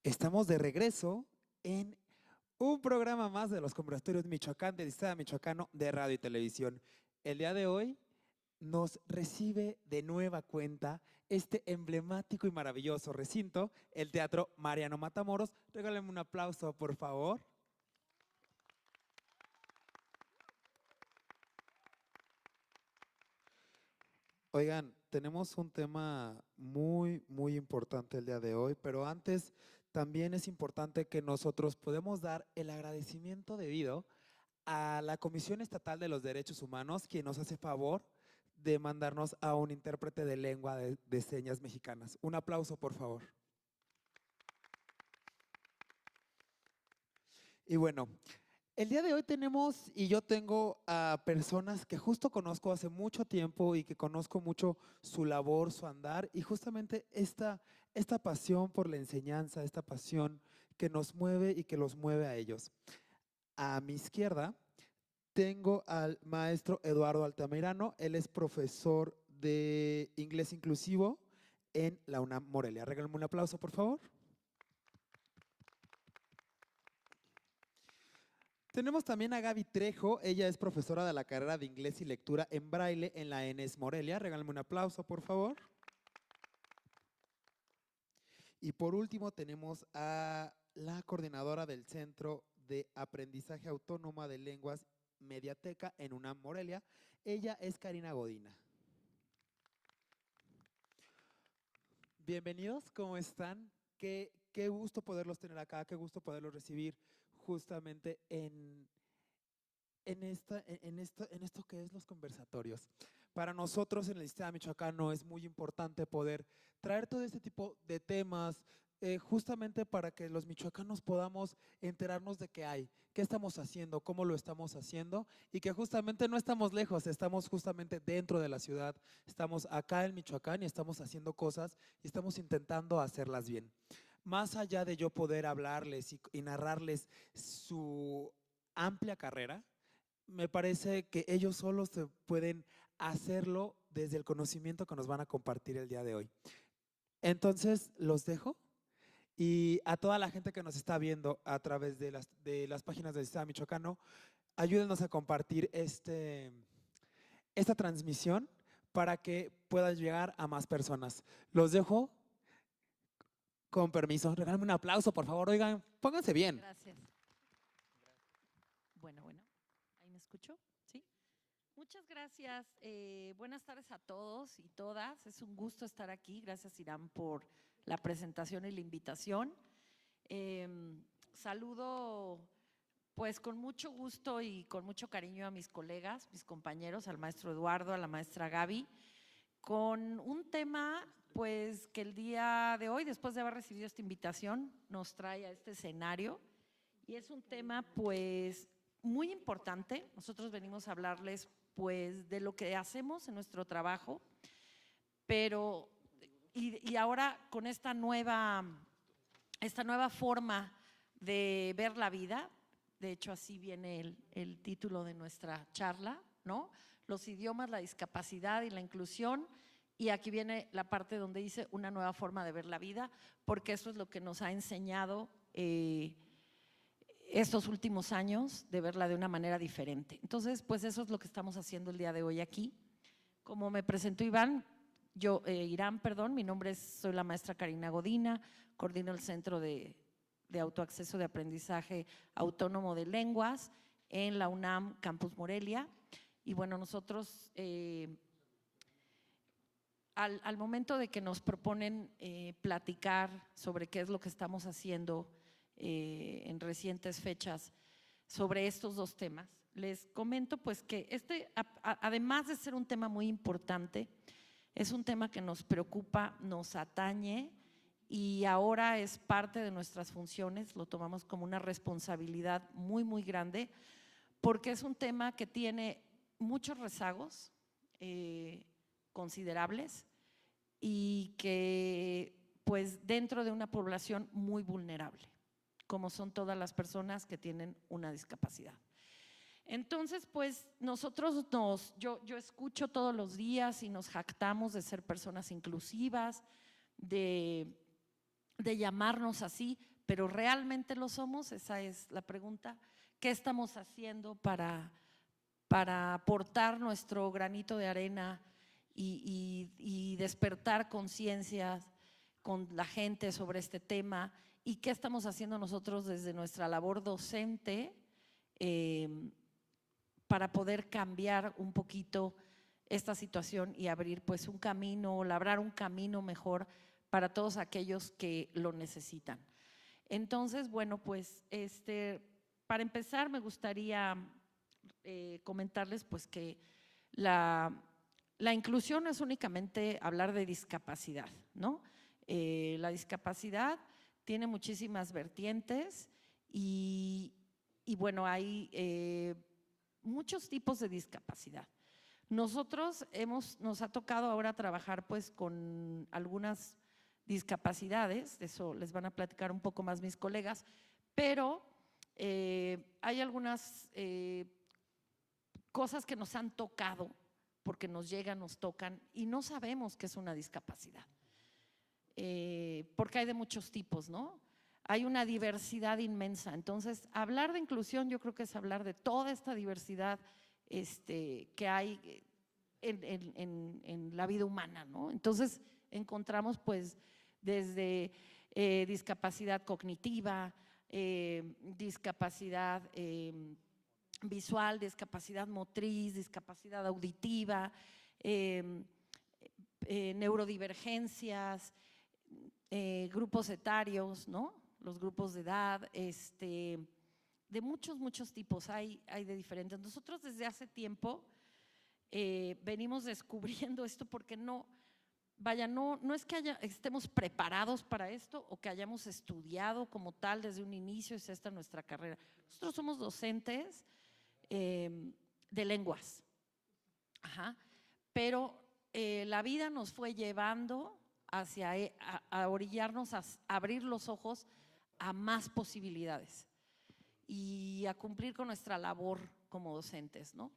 Estamos de regreso en un programa más de los Conversatorios Michoacán del Estado Michoacano de Radio y Televisión. El día de hoy nos recibe de nueva cuenta este emblemático y maravilloso recinto, el Teatro Mariano Matamoros. Regálenme un aplauso, por favor. Oigan, tenemos un tema muy importante el día de hoy, pero antes también es importante que nosotros podemos dar el agradecimiento debido a la Comisión Estatal de los Derechos Humanos, quien nos hace favor de mandarnos a un intérprete de lengua de señas mexicanas. Un aplauso, por favor. Y bueno, el día de hoy tenemos y yo tengo a personas que justo conozco hace mucho tiempo y que conozco mucho su labor, su andar y justamente esta pasión por la enseñanza, esta pasión que nos mueve y que los mueve a ellos. A mi izquierda tengo al maestro Eduardo Altamirano, él es profesor de inglés inclusivo en la UNAM Morelia. Regálame un aplauso, por favor. Tenemos también a Gaby Trejo, ella es profesora de la carrera de inglés y lectura en braille en la ENES Morelia. Regálame un aplauso, por favor. Y por último tenemos a la coordinadora del Centro de Aprendizaje Autónoma de Lenguas Mediateca en UNAM Morelia. Ella es Karina Godina. Bienvenidos, ¿cómo están? Qué gusto poderlos tener acá, qué gusto poderlos recibir justamente en esto que es los conversatorios. Para nosotros en el Estado Michoacano es muy importante poder traer todo este tipo de temas, justamente para que los michoacanos podamos enterarnos de qué hay, qué estamos haciendo, cómo lo estamos haciendo y que justamente no estamos lejos, estamos justamente dentro de la ciudad, estamos acá en Michoacán y estamos haciendo cosas y estamos intentando hacerlas bien. Más allá de yo poder hablarles y narrarles su amplia carrera, me parece que ellos solos se pueden hacerlo desde el conocimiento que nos van a compartir el día de hoy. Entonces, los dejo y a toda la gente que nos está viendo a través de las páginas del Estado Michoacano, ayúdenos a compartir esta transmisión para que pueda llegar a más personas. Los dejo con permiso. Regálame un aplauso, por favor. Oigan, pónganse bien. Gracias. Bueno, ahí me escucho, ¿sí? Muchas gracias. Buenas tardes a todos y todas. Es un gusto estar aquí. Gracias, Irán, por la presentación y la invitación. Saludo pues con mucho gusto y con mucho cariño a mis colegas, mis compañeros, al maestro Eduardo, a la maestra Gaby, con un tema pues que el día de hoy, después de haber recibido esta invitación, nos trae a este escenario y es un tema pues muy importante. Nosotros venimos a hablarles pues de lo que hacemos en nuestro trabajo, pero y ahora con esta nueva forma de ver la vida, de hecho así viene el título de nuestra charla, ¿no? Los idiomas, la discapacidad y la inclusión. Y aquí viene la parte donde dice una nueva forma de ver la vida, porque eso es lo que nos ha enseñado estos últimos años, de verla de una manera diferente. Entonces, pues eso es lo que estamos haciendo el día de hoy aquí. Como me presentó Irán, mi nombre soy la maestra Karina Godina, coordino el Centro de Autoacceso de Aprendizaje Autónomo de Lenguas en la UNAM Campus Morelia. Y bueno, nosotros al momento de que nos proponen platicar sobre qué es lo que estamos haciendo en recientes fechas sobre estos dos temas, les comento pues que además de ser un tema muy importante, es un tema que nos preocupa, nos atañe y ahora es parte de nuestras funciones, lo tomamos como una responsabilidad muy grande, porque es un tema que tiene muchos rezagos considerables y que pues dentro de una población muy vulnerable, como son todas las personas que tienen una discapacidad. Entonces, pues nosotros yo escucho todos los días y nos jactamos de ser personas inclusivas, de de llamarnos así, pero ¿realmente lo somos? Esa es la pregunta. ¿Qué estamos haciendo para aportar nuestro granito de arena y despertar conciencias con la gente sobre este tema? ¿Y qué estamos haciendo nosotros desde nuestra labor docente para poder cambiar un poquito esta situación y abrir pues un camino, labrar un camino mejor para todos aquellos que lo necesitan? Entonces, bueno, pues para empezar me gustaría comentarles pues que la inclusión no es únicamente hablar de discapacidad, ¿no? La discapacidad tiene muchísimas vertientes y bueno, hay muchos tipos de discapacidad. Nosotros nos ha tocado ahora trabajar pues con algunas discapacidades, de eso les van a platicar un poco más mis colegas, pero hay algunas cosas que nos han tocado, porque nos llegan, nos tocan y no sabemos qué es una discapacidad, porque hay de muchos tipos, ¿no? Hay una diversidad inmensa. Entonces, hablar de inclusión yo creo que es hablar de toda esta diversidad que hay en la vida humana, ¿no? Entonces, encontramos pues desde discapacidad cognitiva, discapacidad visual, discapacidad motriz, discapacidad auditiva, neurodivergencias, grupos etarios, ¿no? Los grupos de edad, de muchos tipos, hay de diferentes. Nosotros desde hace tiempo venimos descubriendo esto porque no es que estemos preparados para esto o que hayamos estudiado como tal desde un inicio, es esta nuestra carrera. Nosotros somos docentes de lenguas, pero la vida nos fue llevando hacia a orillarnos a abrir los ojos a más posibilidades y a cumplir con nuestra labor como docentes, ¿no?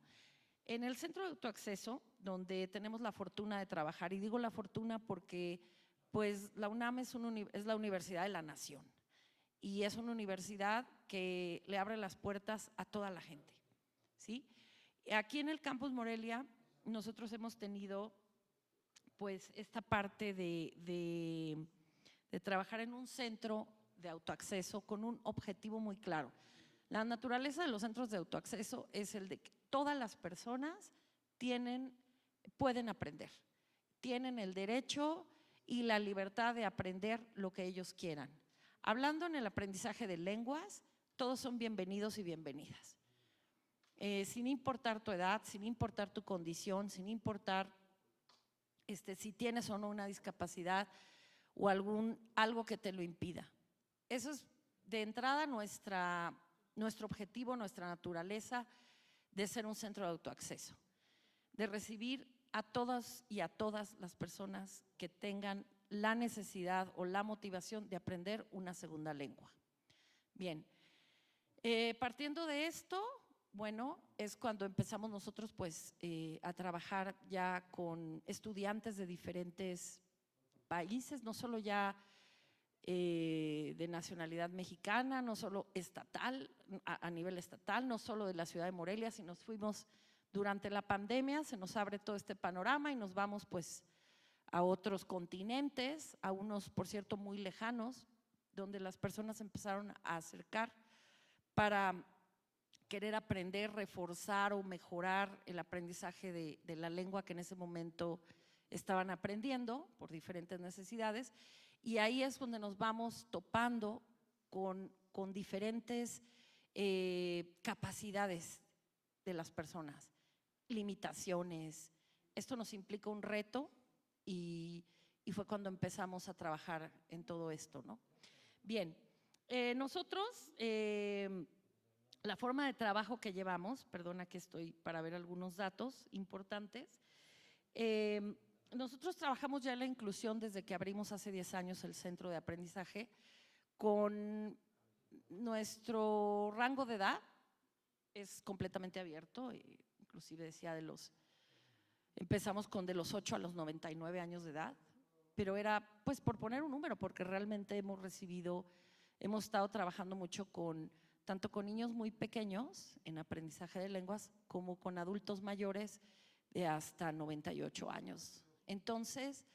En el Centro de Autoacceso, donde tenemos la fortuna de trabajar, y digo la fortuna porque pues la UNAM es la Universidad de la Nación y es una universidad que le abre las puertas a toda la gente, ¿sí? Aquí en el Campus Morelia nosotros hemos tenido pues esta parte de trabajar en un centro de autoacceso con un objetivo muy claro. La naturaleza de los centros de autoacceso es el de que todas las personas pueden aprender, tienen el derecho y la libertad de aprender lo que ellos quieran. Hablando en el aprendizaje de lenguas, todos son bienvenidos y bienvenidas. Sin importar tu edad, sin importar tu condición, sin importar si tienes o no una discapacidad o algo que te lo impida. Eso es de entrada nuestro objetivo, nuestra naturaleza de ser un centro de autoacceso, de recibir a todas y a todas las personas que tengan la necesidad o la motivación de aprender una segunda lengua. Bien, partiendo de esto, bueno, es cuando empezamos nosotros pues a trabajar ya con estudiantes de diferentes países, no solo ya de nacionalidad mexicana, no solo estatal, a nivel estatal, no solo de la ciudad de Morelia, sino nos fuimos durante la pandemia, se nos abre todo este panorama y nos vamos pues a otros continentes, a unos por cierto muy lejanos, donde las personas empezaron a acercar para querer aprender, reforzar o mejorar el aprendizaje de la lengua que en ese momento estaban aprendiendo por diferentes necesidades. Y ahí es donde nos vamos topando con diferentes capacidades de las personas, limitaciones. Esto nos implica un reto y fue cuando empezamos a trabajar en todo esto, ¿no? Bien, nosotros, la forma de trabajo que llevamos, perdona que estoy para ver algunos datos importantes, nosotros trabajamos ya en la inclusión desde que abrimos hace 10 años el centro de aprendizaje. Con nuestro rango de edad es completamente abierto, inclusive decía empezamos con de los 8 a los 99 años de edad, pero era pues por poner un número, porque realmente hemos estado trabajando mucho tanto con niños muy pequeños en aprendizaje de lenguas como con adultos mayores de hasta 98 años. Entonces,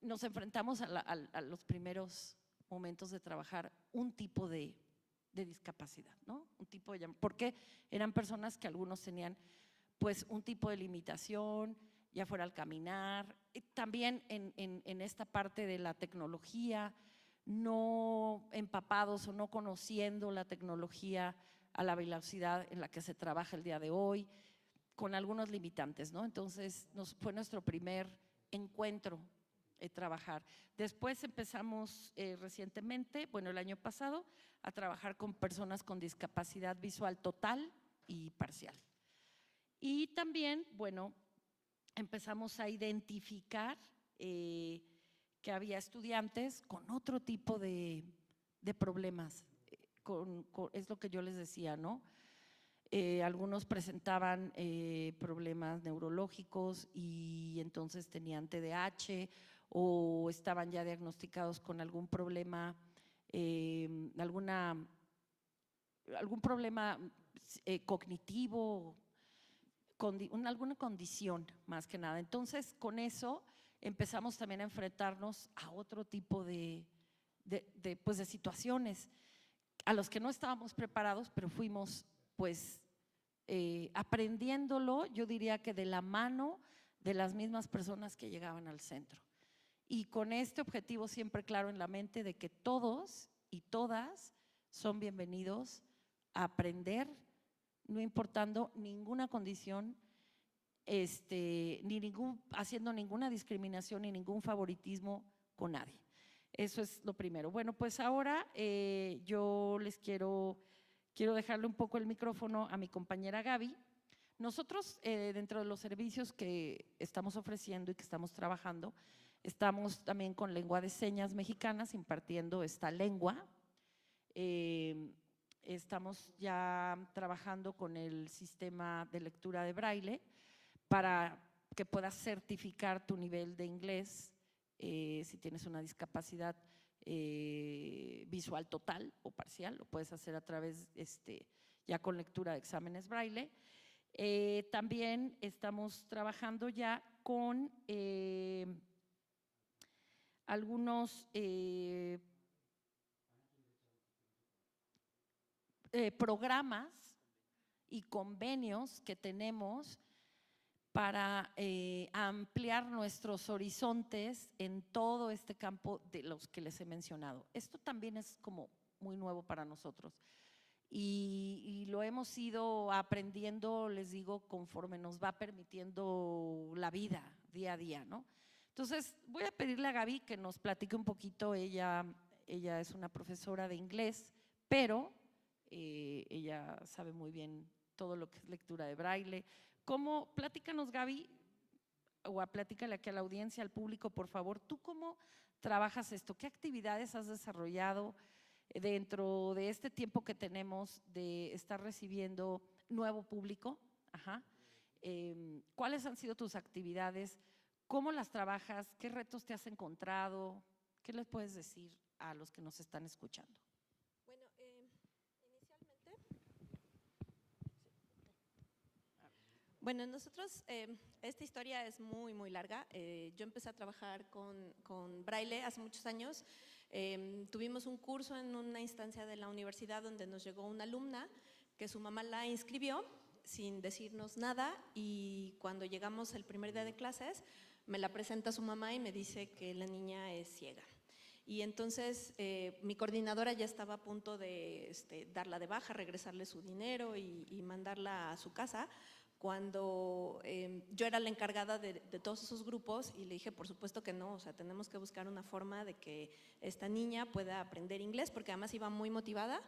nos enfrentamos a los primeros momentos de trabajar un tipo de discapacidad, ¿no? Porque eran personas que algunos tenían pues un tipo de limitación, ya fuera al caminar, también en esta parte de la tecnología, no empapados o no conociendo la tecnología a la velocidad en la que se trabaja el día de hoy, con algunos limitantes, ¿no? Entonces, fue nuestro primer encuentro trabajar. Después empezamos recientemente, bueno, el año pasado, a trabajar con personas con discapacidad visual total y parcial. Y también, bueno, empezamos a identificar que había estudiantes con otro tipo de problemas, es lo que yo les decía, ¿no? Algunos presentaban problemas neurológicos y entonces tenían TDAH o estaban ya diagnosticados con algún problema, algún problema cognitivo, alguna condición más que nada. Entonces, con eso empezamos también a enfrentarnos a otro tipo de situaciones a los que no estábamos preparados, pero fuimos pues aprendiéndolo, yo diría que de la mano de las mismas personas que llegaban al centro. Y con este objetivo siempre claro en la mente de que todos y todas son bienvenidos a aprender, no importando ninguna condición, haciendo ninguna discriminación ni ningún favoritismo con nadie. Eso es lo primero. Bueno, pues ahora yo les quiero dejarle un poco el micrófono a mi compañera Gaby. Nosotros, dentro de los servicios que estamos ofreciendo y que estamos trabajando, estamos también con lengua de señas mexicanas, impartiendo esta lengua. Estamos ya trabajando con el sistema de lectura de braille para que puedas certificar tu nivel de inglés si tienes una discapacidad visual total o parcial, lo puedes hacer a través ya con lectura de exámenes braille. También estamos trabajando ya con algunos programas y convenios que tenemos para ampliar nuestros horizontes en todo este campo de los que les he mencionado. Esto también es como muy nuevo para nosotros y lo hemos ido aprendiendo, les digo, conforme nos va permitiendo la vida día a día, ¿no? Entonces, voy a pedirle a Gaby que nos platique un poquito. Ella es una profesora de inglés, pero ella sabe muy bien todo lo que es lectura de braille. Platícanos, Gaby, o platícale aquí a la audiencia, al público, por favor, ¿tú cómo trabajas esto? ¿Qué actividades has desarrollado dentro de este tiempo que tenemos de estar recibiendo nuevo público? Ajá. ¿Cuáles han sido tus actividades? ¿Cómo las trabajas? ¿Qué retos te has encontrado? ¿Qué les puedes decir a los que nos están escuchando? Bueno, nosotros, esta historia es muy, muy larga. Yo empecé a trabajar con braille hace muchos años. Tuvimos un curso en una instancia de la universidad donde nos llegó una alumna que su mamá la inscribió sin decirnos nada, y cuando llegamos el primer día de clases me la presenta su mamá y me dice que la niña es ciega. Y entonces mi coordinadora ya estaba a punto de darla de baja, regresarle su dinero y mandarla a su casa, cuando yo era la encargada de todos esos grupos, y le dije, por supuesto que no, o sea, tenemos que buscar una forma de que esta niña pueda aprender inglés, porque además iba muy motivada,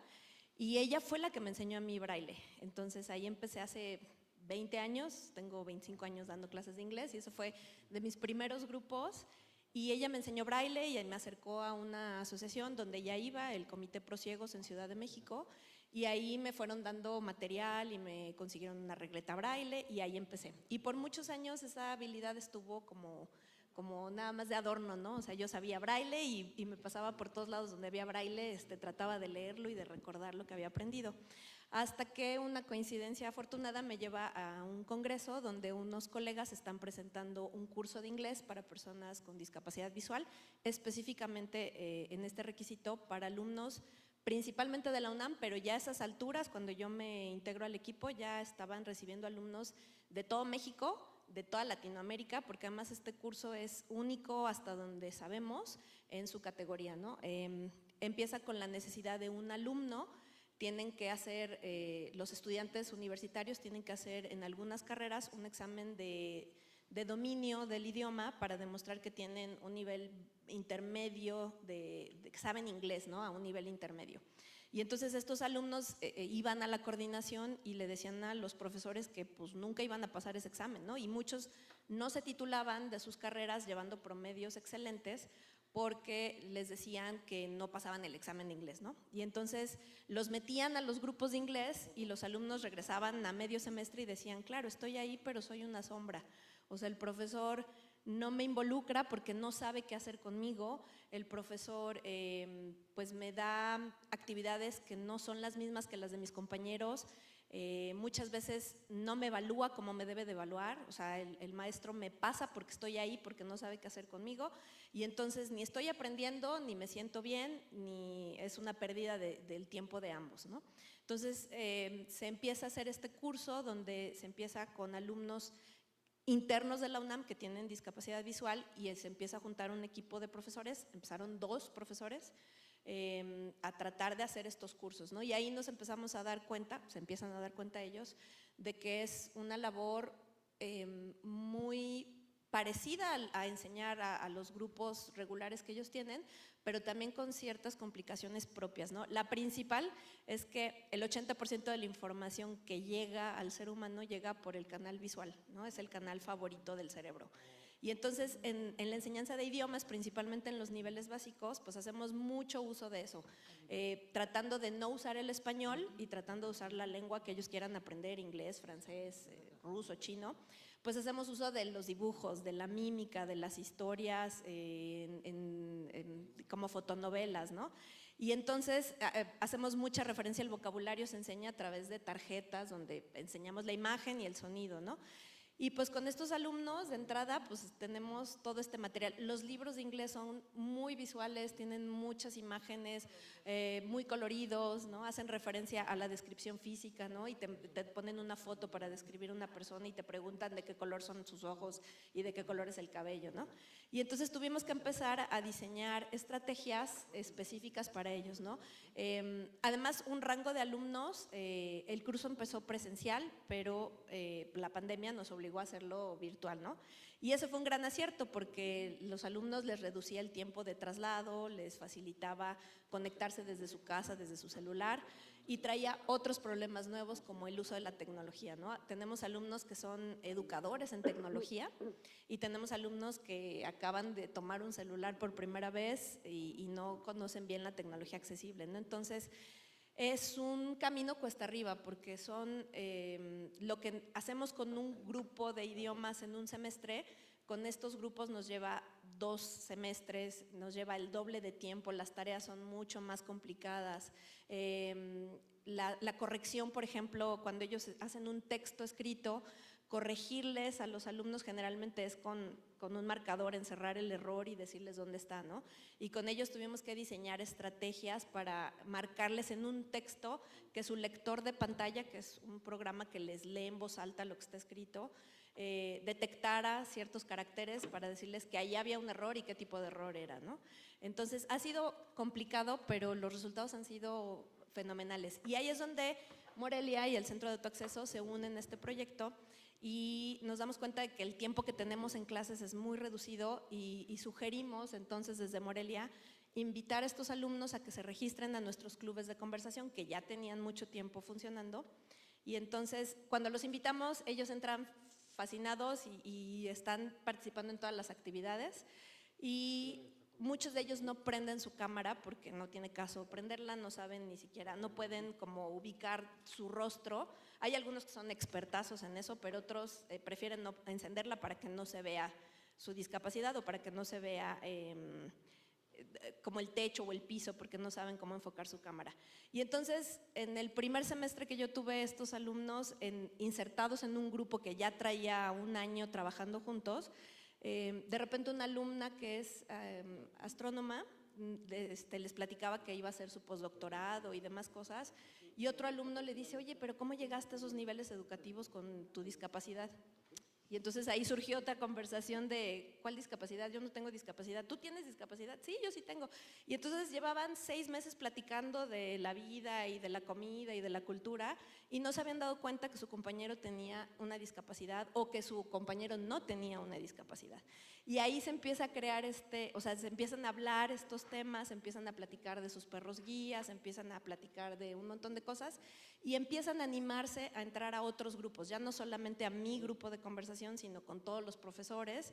y ella fue la que me enseñó a mí braille. Entonces ahí empecé hace 20 años, tengo 25 años dando clases de inglés, y eso fue de mis primeros grupos, y ella me enseñó braille y me acercó a una asociación donde ella iba, el Comité Pro Ciegos en Ciudad de México, y ahí me fueron dando material y me consiguieron una regleta braille, y ahí empecé. Y por muchos años esa habilidad estuvo como como nada más de adorno, ¿no? O sea, yo sabía braille y me pasaba por todos lados donde había braille, trataba de leerlo y de recordar lo que había aprendido. Hasta que una coincidencia afortunada me lleva a un congreso donde unos colegas están presentando un curso de inglés para personas con discapacidad visual, específicamente en este requisito para alumnos principalmente de la UNAM, pero ya a esas alturas, cuando yo me integro al equipo, ya estaban recibiendo alumnos de todo México, de toda Latinoamérica, porque además este curso es único hasta donde sabemos en su categoría, ¿no? Empieza con la necesidad de un alumno. Tienen que hacer, los estudiantes universitarios tienen que hacer en algunas carreras un examen de dominio del idioma para demostrar que tienen un nivel intermedio, que saben inglés, ¿no? A un nivel intermedio. Y entonces estos alumnos iban a la coordinación y le decían a los profesores que pues nunca iban a pasar ese examen, ¿no? Y muchos no se titulaban de sus carreras llevando promedios excelentes porque les decían que no pasaban el examen de inglés, ¿no? Y entonces los metían a los grupos de inglés y los alumnos regresaban a medio semestre y decían, claro, estoy ahí, pero soy una sombra. O sea, el profesor no me involucra porque no sabe qué hacer conmigo, el profesor pues me da actividades que no son las mismas que las de mis compañeros, muchas veces no me evalúa como me debe de evaluar, o sea, el maestro me pasa porque estoy ahí, porque no sabe qué hacer conmigo, y entonces ni estoy aprendiendo, ni me siento bien, ni es una pérdida del tiempo de ambos, ¿no? Entonces se empieza a hacer este curso donde se empieza con alumnos internos de la UNAM que tienen discapacidad visual y se empieza a juntar un equipo de profesores, empezaron 2 profesores a tratar de hacer estos cursos, ¿no? Y ahí nos empezamos a dar cuenta, se empiezan a dar cuenta ellos, de que es una labor muy parecida a enseñar a los grupos regulares que ellos tienen, pero también con ciertas complicaciones propias, ¿no? La principal es que el 80% de la información que llega al ser humano llega por el canal visual, ¿no? Es el canal favorito del cerebro. Y entonces en la enseñanza de idiomas, principalmente en los niveles básicos, pues hacemos mucho uso de eso, tratando de no usar el español y tratando de usar la lengua que ellos quieran aprender, inglés, francés, ruso, chino, pues hacemos uso de los dibujos, de la mímica, de las historias como fotonovelas, ¿no? Y entonces hacemos mucha referencia al vocabulario, se enseña a través de tarjetas donde enseñamos la imagen y el sonido, ¿no? Y pues con estos alumnos de entrada pues tenemos todo este material. Los libros de inglés son muy visuales, tienen muchas imágenes, muy coloridos, ¿no? Hacen referencia a la descripción física, ¿no? Y te ponen una foto para describir una persona y te preguntan de qué color son sus ojos y de qué color es el cabello, ¿no? Y entonces tuvimos que empezar a diseñar estrategias específicas para ellos, ¿no? Además, un rango de alumnos, el curso empezó presencial, pero la pandemia nos obligó a hacerlo virtual, ¿no? Y ese fue un gran acierto porque los alumnos les reducía el tiempo de traslado, les facilitaba conectarse desde su casa, desde su celular y traía otros problemas nuevos como el uso de la tecnología, ¿no? Tenemos alumnos que son educadores en tecnología y tenemos alumnos que acaban de tomar un celular por primera vez y no conocen bien la tecnología accesible, ¿no? Entonces, es un camino cuesta arriba porque son lo que hacemos con un grupo de idiomas en un semestre, con estos grupos nos lleva 2 semestres, nos lleva el doble de tiempo, las tareas son mucho más complicadas. La corrección, por ejemplo, cuando ellos hacen un texto escrito, corregirles a los alumnos generalmente es con un marcador, encerrar el error y decirles dónde está, ¿no? Y con ellos tuvimos que diseñar estrategias para marcarles en un texto que su lector de pantalla, que es un programa que les lee en voz alta lo que está escrito, detectara ciertos caracteres para decirles que ahí había un error y qué tipo de error era, ¿no? Entonces ha sido complicado, pero los resultados han sido fenomenales. Y ahí es donde Morelia y el Centro de Autoacceso se unen a este proyecto y nos damos cuenta de que el tiempo que tenemos en clases es muy reducido y sugerimos entonces desde Morelia invitar a estos alumnos a que se registren a nuestros clubes de conversación que ya tenían mucho tiempo funcionando y entonces cuando los invitamos ellos entran fascinados y están participando en todas las actividades y muchos de ellos no prenden su cámara porque no tiene caso prenderla, no saben ni siquiera, no pueden como ubicar su rostro. Hay algunos que son expertazos en eso, pero otros prefieren no encenderla para que no se vea su discapacidad o para que no se vea como el techo o el piso porque no saben cómo enfocar su cámara. Y entonces en el primer semestre que yo tuve estos alumnos insertados en un grupo que ya traía un año trabajando juntos, de repente una alumna que es astrónoma les platicaba que iba a hacer su postdoctorado y demás cosas, y otro alumno le dice, oye, pero ¿cómo llegaste a esos niveles educativos con tu discapacidad? Y entonces ahí surgió otra conversación de, ¿cuál discapacidad? Yo no tengo discapacidad. ¿Tú tienes discapacidad? Sí, yo sí tengo. Y entonces llevaban 6 meses platicando de la vida y de la comida y de la cultura y no se habían dado cuenta que su compañero tenía una discapacidad o que su compañero no tenía una discapacidad. Y ahí se empieza a crear se empiezan a hablar estos temas, se empiezan a platicar de sus perros guías, se empiezan a platicar de un montón de cosas y empiezan a animarse a entrar a otros grupos, ya no solamente a mi grupo de conversación, sino con todos los profesores.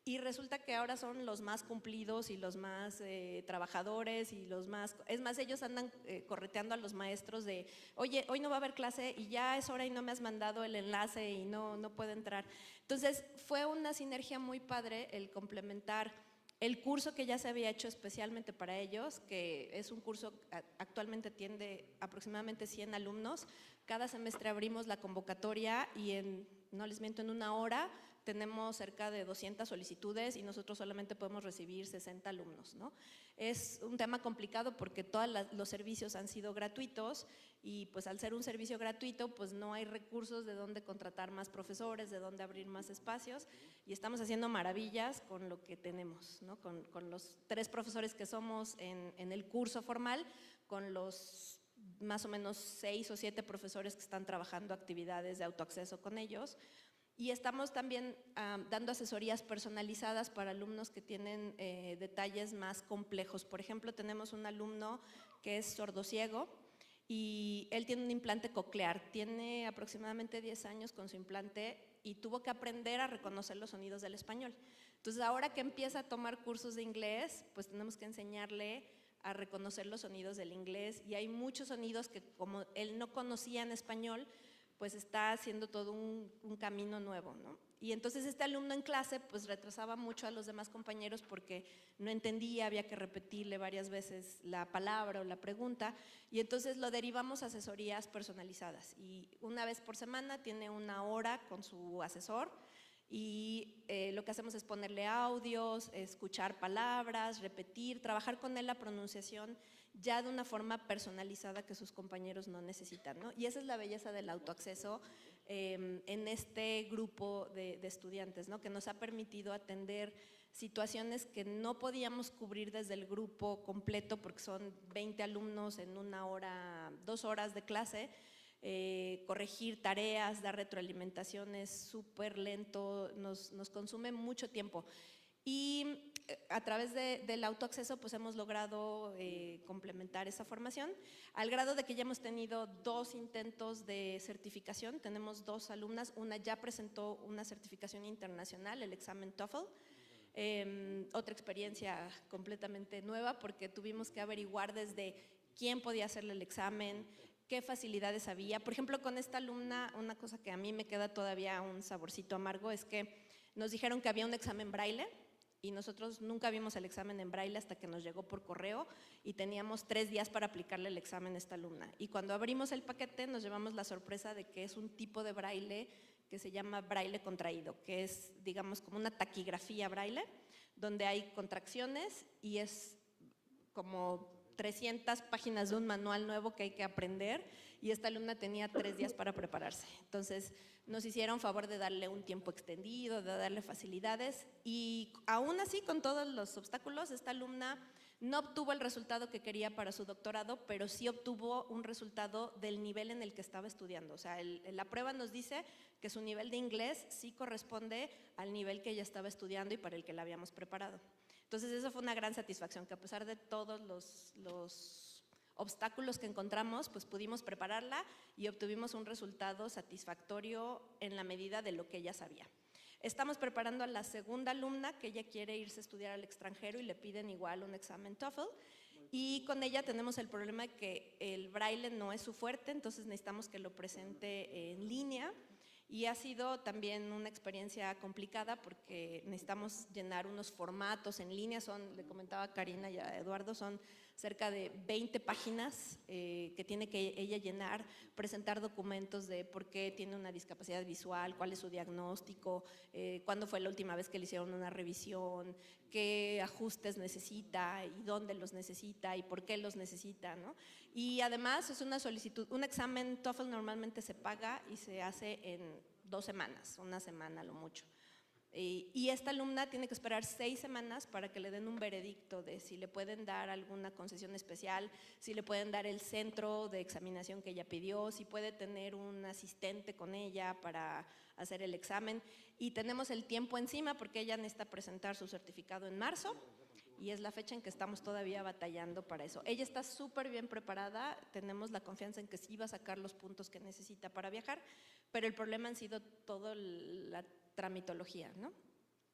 Y resulta que ahora son los más cumplidos y los más trabajadores y los más… Es más, ellos andan correteando a los maestros de, oye, hoy no va a haber clase y ya es hora y no me has mandado el enlace y no puedo entrar. Entonces, fue una sinergia muy padre el complementar el curso que ya se había hecho especialmente para ellos, que es un curso que actualmente tiene aproximadamente 100 alumnos. Cada semestre abrimos la convocatoria y no les miento, en una hora tenemos cerca de 200 solicitudes y nosotros solamente podemos recibir 60 alumnos, ¿no? Es un tema complicado porque todos los servicios han sido gratuitos y pues al ser un servicio gratuito pues no hay recursos de dónde contratar más profesores, de dónde abrir más espacios y estamos haciendo maravillas con lo que tenemos, ¿no? Con los 3 profesores que somos en el curso formal, con los más o menos 6 o 7 profesores que están trabajando actividades de autoacceso con ellos. Y estamos también dando asesorías personalizadas para alumnos que tienen detalles más complejos. Por ejemplo, tenemos un alumno que es sordociego y él tiene un implante coclear. Tiene aproximadamente 10 años con su implante y tuvo que aprender a reconocer los sonidos del español. Entonces, ahora que empieza a tomar cursos de inglés, pues tenemos que enseñarle a reconocer los sonidos del inglés y hay muchos sonidos que como él no conocía en español, pues está haciendo todo un camino nuevo, ¿no? Y entonces este alumno en clase pues retrasaba mucho a los demás compañeros porque no entendía, había que repetirle varias veces la palabra o la pregunta y entonces lo derivamos a asesorías personalizadas y una vez por semana tiene una hora con su asesor y lo que hacemos es ponerle audios, escuchar palabras, repetir, trabajar con él la pronunciación ya de una forma personalizada que sus compañeros no necesitan, ¿no? Y esa es la belleza del autoacceso en este grupo de estudiantes, ¿no? Que nos ha permitido atender situaciones que no podíamos cubrir desde el grupo completo porque son 20 alumnos en una hora, 2 horas de clase. Corregir tareas, dar retroalimentación es súper lento, nos consume mucho tiempo. Y a través del autoacceso pues hemos logrado complementar esa formación al grado de que ya hemos tenido 2 intentos de certificación. Tenemos 2 alumnas, una ya presentó una certificación internacional, el examen TOEFL. Otra experiencia completamente nueva porque tuvimos que averiguar desde quién podía hacerle el examen, qué facilidades había. Por ejemplo, con esta alumna, una cosa que a mí me queda todavía un saborcito amargo es que nos dijeron que había un examen braille y nosotros nunca vimos el examen en braille hasta que nos llegó por correo y teníamos 3 días para aplicarle el examen a esta alumna. Y cuando abrimos el paquete nos llevamos la sorpresa de que es un tipo de braille que se llama braille contraído, que es, digamos, como una taquigrafía braille, donde hay contracciones y es como 300 páginas de un manual nuevo que hay que aprender y esta alumna tenía 3 días para prepararse. Entonces nos hicieron favor de darle un tiempo extendido, de darle facilidades y aún así con todos los obstáculos esta alumna no obtuvo el resultado que quería para su doctorado, pero sí obtuvo un resultado del nivel en el que estaba estudiando. O sea, la prueba nos dice que su nivel de inglés sí corresponde al nivel que ella estaba estudiando y para el que la habíamos preparado. Entonces eso fue una gran satisfacción, que a pesar de todos los obstáculos que encontramos, pues pudimos prepararla y obtuvimos un resultado satisfactorio en la medida de lo que ella sabía. Estamos preparando a la segunda alumna que ella quiere irse a estudiar al extranjero y le piden igual un examen TOEFL y con ella tenemos el problema de que el braille no es su fuerte, entonces necesitamos que lo presente en línea Y ha sido también una experiencia complicada porque necesitamos llenar unos formatos en línea, le comentaba a Karina y a Eduardo, son cerca de 20 páginas que tiene que ella llenar, presentar documentos de por qué tiene una discapacidad visual, cuál es su diagnóstico, cuándo fue la última vez que le hicieron una revisión, qué ajustes necesita y dónde los necesita y por qué los necesita, ¿no? Y además es una solicitud, un examen TOEFL normalmente se paga y se hace en 2 semanas, una semana a lo mucho. Y esta alumna tiene que esperar 6 semanas para que le den un veredicto de si le pueden dar alguna concesión especial, si le pueden dar el centro de examinación que ella pidió, si puede tener un asistente con ella para hacer el examen. Y tenemos el tiempo encima porque ella necesita presentar su certificado en marzo y es la fecha en que estamos todavía batallando para eso. Ella está súper bien preparada, tenemos la confianza en que sí va a sacar los puntos que necesita para viajar, pero el problema han sido toda la tramitología, ¿no?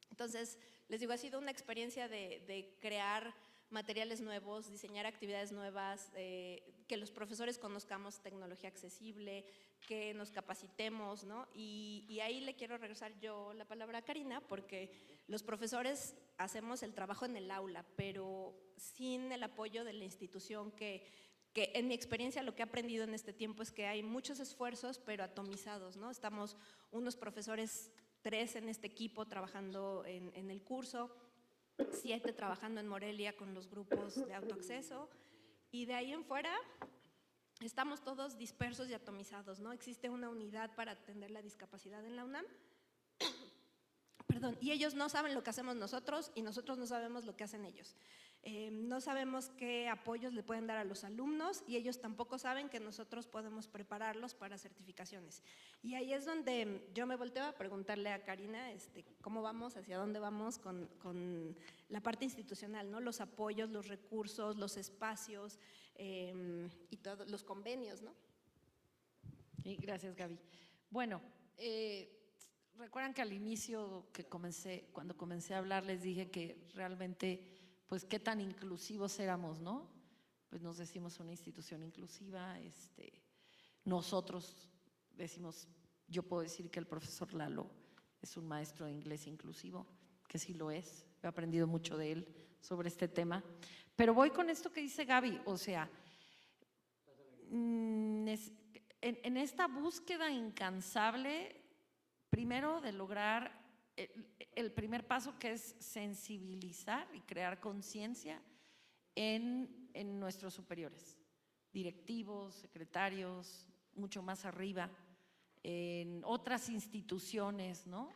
Entonces, les digo, ha sido una experiencia de crear materiales nuevos, diseñar actividades nuevas, que los profesores conozcamos tecnología accesible, que nos capacitemos, ¿no? Y ahí le quiero regresar yo la palabra a Karina, porque los profesores hacemos el trabajo en el aula, pero sin el apoyo de la institución que en mi experiencia lo que he aprendido en este tiempo es que hay muchos esfuerzos, pero atomizados, ¿no? Estamos unos profesores 3 en este equipo trabajando en el curso, 7 trabajando en Morelia con los grupos de autoacceso, y de ahí en fuera estamos todos dispersos y atomizados, ¿no? Existe una unidad para atender la discapacidad en la UNAM, perdón, y ellos no saben lo que hacemos nosotros y nosotros no sabemos lo que hacen ellos. No sabemos qué apoyos le pueden dar a los alumnos y ellos tampoco saben que nosotros podemos prepararlos para certificaciones. Y ahí es donde yo me volteo a preguntarle a Karina cómo vamos, hacia dónde vamos con la parte institucional, ¿no? Los apoyos, los recursos, los espacios y todos los convenios, ¿no? Sí, gracias, Gaby. Bueno, recuerdan que al inicio cuando comencé a hablar, les dije que realmente, pues qué tan inclusivos éramos, ¿no? Pues nos decimos una institución inclusiva, nosotros decimos, yo puedo decir que el profesor Lalo es un maestro de inglés inclusivo, que sí lo es, he aprendido mucho de él sobre este tema, pero voy con esto que dice Gaby, o sea, en esta búsqueda incansable, primero de lograr el primer paso, que es sensibilizar y crear conciencia en nuestros superiores, directivos, secretarios, mucho más arriba, en otras instituciones, ¿no?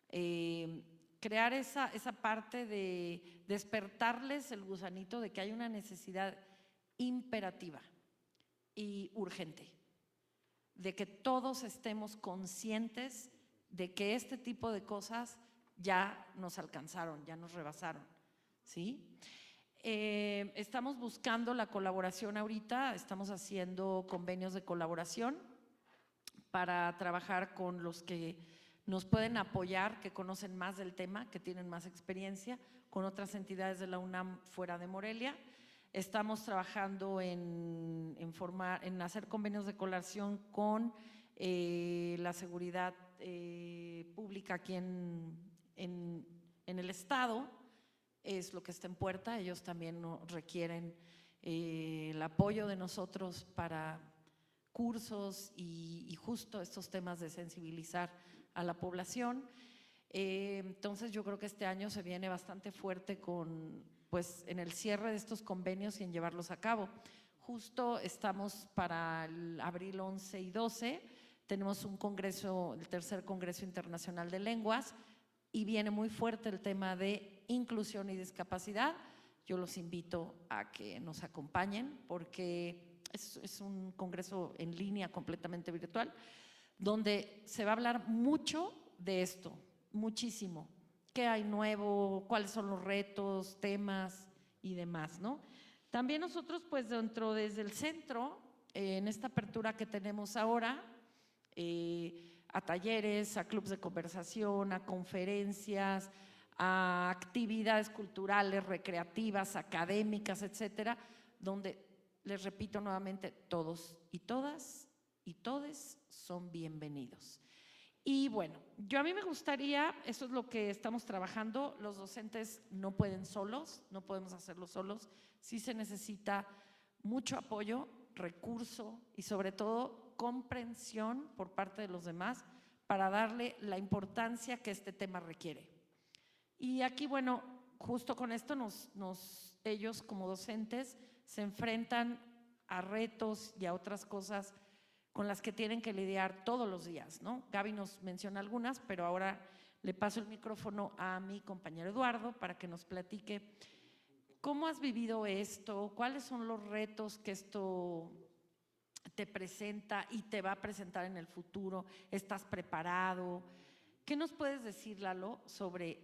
Crear esa parte de despertarles el gusanito de que hay una necesidad imperativa y urgente, de que todos estemos conscientes de que este tipo de cosas ya nos alcanzaron, ya nos rebasaron, ¿sí? Estamos buscando la colaboración ahorita, estamos haciendo convenios de colaboración para trabajar con los que nos pueden apoyar, que conocen más del tema, que tienen más experiencia, con otras entidades de la UNAM fuera de Morelia. Estamos trabajando en hacer convenios de colaboración con la seguridad pública aquí en el estado, es lo que está en puerta. Ellos también requieren el apoyo de nosotros para cursos y justo estos temas de sensibilizar a la población. Entonces yo creo que este año se viene bastante fuerte pues en el cierre de estos convenios y en llevarlos a cabo. Justo estamos para el abril 11 y 12, tenemos un congreso, el tercer Congreso Internacional de Lenguas, y viene muy fuerte el tema de inclusión y discapacidad. Yo los invito a que nos acompañen porque es un congreso en línea completamente virtual, donde se va a hablar mucho de esto, muchísimo. ¿Qué hay nuevo? ¿Cuáles son los retos, temas y demás, ¿no? También nosotros, pues desde el centro, en esta apertura que tenemos ahora, a talleres, a clubes de conversación, a conferencias, a actividades culturales, recreativas, académicas, etcétera, donde, les repito nuevamente, todos y todas y todes son bienvenidos. Y bueno, a mí me gustaría, eso es lo que estamos trabajando, los docentes no pueden solos, no podemos hacerlo solos, sí se necesita mucho apoyo, recurso y sobre todo comprensión por parte de los demás para darle la importancia que este tema requiere. Y aquí, bueno, justo con esto ellos como docentes se enfrentan a retos y a otras cosas con las que tienen que lidiar todos los días, ¿no? Gaby nos menciona algunas, pero ahora le paso el micrófono a mi compañero Eduardo para que nos platique cómo has vivido esto, cuáles son los retos que esto te presenta y te va a presentar en el futuro, ¿estás preparado? ¿Qué nos puedes decir, Lalo, sobre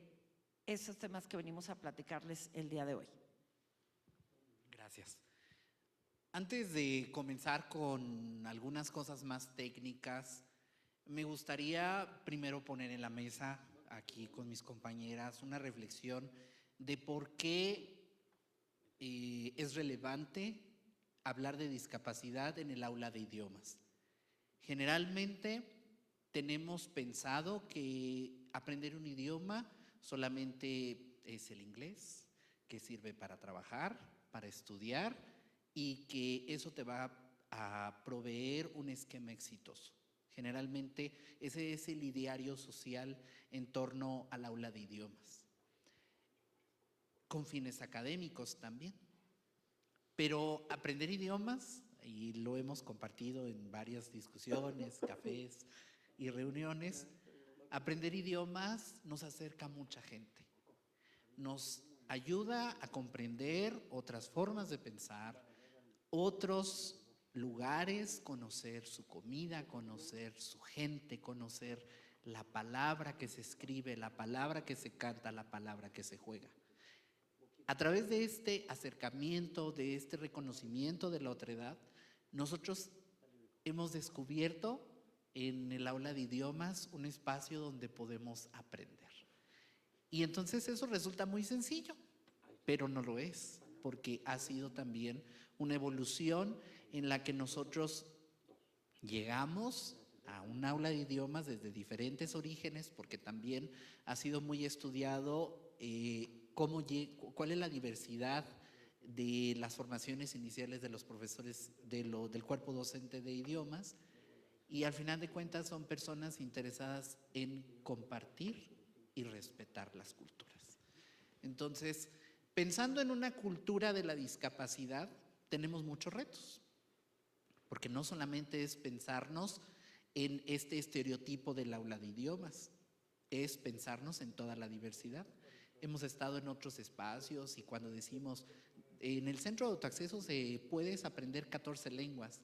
esos temas que venimos a platicarles el día de hoy? Gracias. Antes de comenzar con algunas cosas más técnicas, me gustaría primero poner en la mesa, aquí con mis compañeras, una reflexión de por qué es relevante hablar de discapacidad en el aula de idiomas. Generalmente tenemos pensado que aprender un idioma solamente es el inglés, que sirve para trabajar, para estudiar, y que eso te va a proveer un esquema exitoso. Generalmente ese es el ideario social en torno al aula de idiomas, con fines académicos también. Pero aprender idiomas, y lo hemos compartido en varias discusiones, cafés y reuniones, aprender idiomas nos acerca a mucha gente, nos ayuda a comprender otras formas de pensar, otros lugares, conocer su comida, conocer su gente, conocer la palabra que se escribe, la palabra que se canta, la palabra que se juega. A través de este acercamiento, de este reconocimiento de la otredad, nosotros hemos descubierto en el aula de idiomas un espacio donde podemos aprender. Y entonces eso resulta muy sencillo, pero no lo es, porque ha sido también una evolución en la que nosotros llegamos a un aula de idiomas desde diferentes orígenes, porque también ha sido muy estudiado cuál es la diversidad de las formaciones iniciales de los profesores del cuerpo docente de idiomas, y al final de cuentas son personas interesadas en compartir y respetar las culturas. Entonces, pensando en una cultura de la discapacidad, tenemos muchos retos, porque no solamente es pensarnos en este estereotipo del aula de idiomas, es pensarnos en toda la diversidad. Hemos estado en otros espacios y cuando decimos, en el centro de autoacceso puedes aprender 14 lenguas.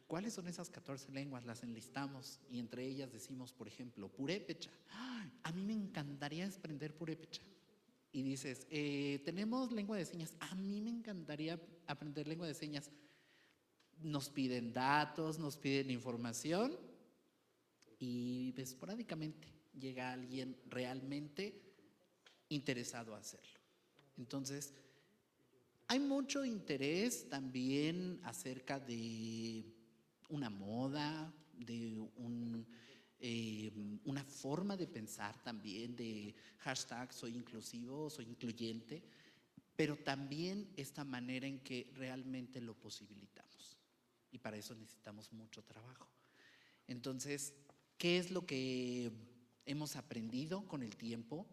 ¿Cuáles son esas 14 lenguas? Las enlistamos y entre ellas decimos, por ejemplo, purépecha. A mí me encantaría aprender purépecha. Y dices, tenemos lengua de señas. A mí me encantaría aprender lengua de señas. Nos piden datos, nos piden información y esporádicamente llega alguien realmente interesado a hacerlo. Entonces, hay mucho interés también acerca de una moda, de una forma de pensar también, de hashtag soy inclusivo, soy incluyente, pero también esta manera en que realmente lo posibilitamos. Y para eso necesitamos mucho trabajo. Entonces, ¿qué es lo que hemos aprendido con el tiempo?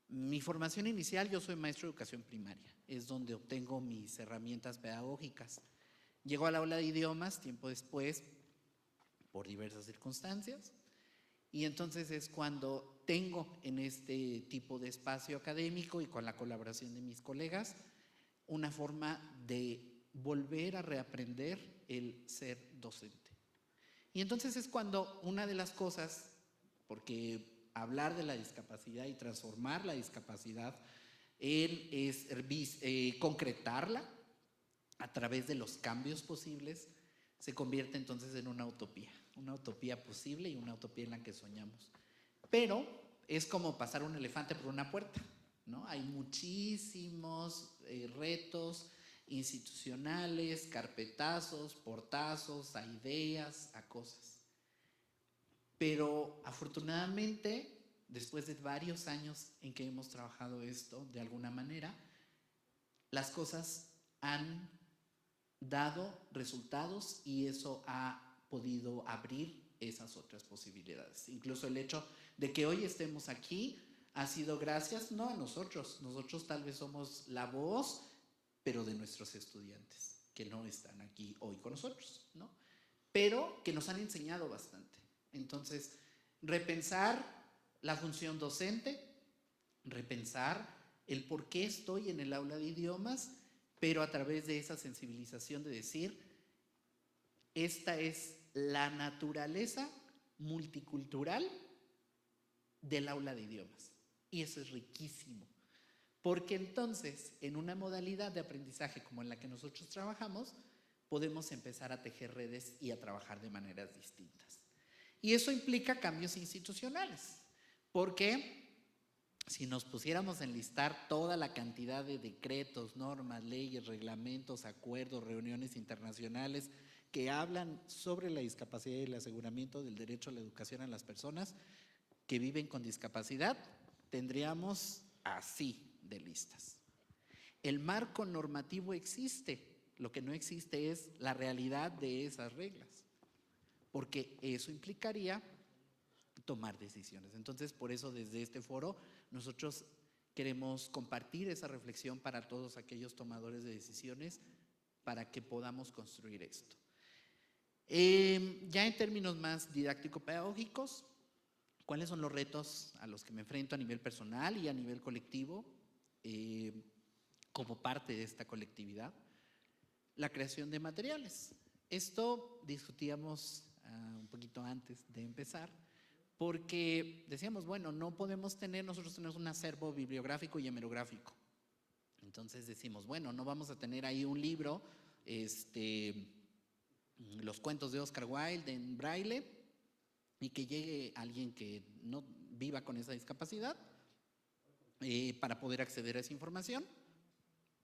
Mi formación inicial, yo soy maestro de educación primaria, es donde obtengo mis herramientas pedagógicas. Llego al aula de idiomas tiempo después, por diversas circunstancias, y entonces es cuando tengo en este tipo de espacio académico y con la colaboración de mis colegas, una forma de volver a reaprender el ser docente. Y entonces es cuando una de las cosas, porque hablar de la discapacidad y transformar la discapacidad es concretarla a través de los cambios posibles, se convierte entonces en una utopía posible y una utopía en la que soñamos. Pero es como pasar un elefante por una puerta, ¿no? Hay muchísimos retos institucionales, carpetazos, portazos, a ideas, a cosas. pero afortunadamente, después de varios años en que hemos trabajado esto de alguna manera, las cosas han dado resultados y eso ha podido abrir esas otras posibilidades. Incluso el hecho de que hoy estemos aquí ha sido gracias no a nosotros. Nosotros tal vez somos la voz, pero de nuestros estudiantes que no están aquí hoy con nosotros, ¿no? Pero que nos han enseñado bastante. Entonces, repensar la función docente, repensar el por qué estoy en el aula de idiomas, pero a través de esa sensibilización de decir, esta es la naturaleza multicultural del aula de idiomas. Y eso es riquísimo. Porque entonces, en una modalidad de aprendizaje como en la que nosotros trabajamos, podemos empezar a tejer redes y a trabajar de maneras distintas. Y eso implica cambios institucionales, porque si nos pusiéramos a enlistar toda la cantidad de decretos, normas, leyes, reglamentos, acuerdos, reuniones internacionales que hablan sobre la discapacidad y el aseguramiento del derecho a la educación a las personas que viven con discapacidad, tendríamos así de listas. El marco normativo existe, lo que no existe es la realidad de esas reglas, porque eso implicaría tomar decisiones. Entonces, por eso desde este foro nosotros queremos compartir esa reflexión para todos aquellos tomadores de decisiones para que podamos construir esto. Ya en términos más didáctico-pedagógicos, ¿cuáles son los retos a los que me enfrento a nivel personal y a nivel colectivo como parte de esta colectividad? La creación de materiales. Esto discutíamos un poquito antes de empezar, porque decíamos, bueno, no podemos tener, nosotros tenemos un acervo bibliográfico y hemerográfico. Entonces decimos, bueno, no vamos a tener ahí un libro, los cuentos de Oscar Wilde en braille, y que llegue alguien que no viva con esa discapacidad para poder acceder a esa información,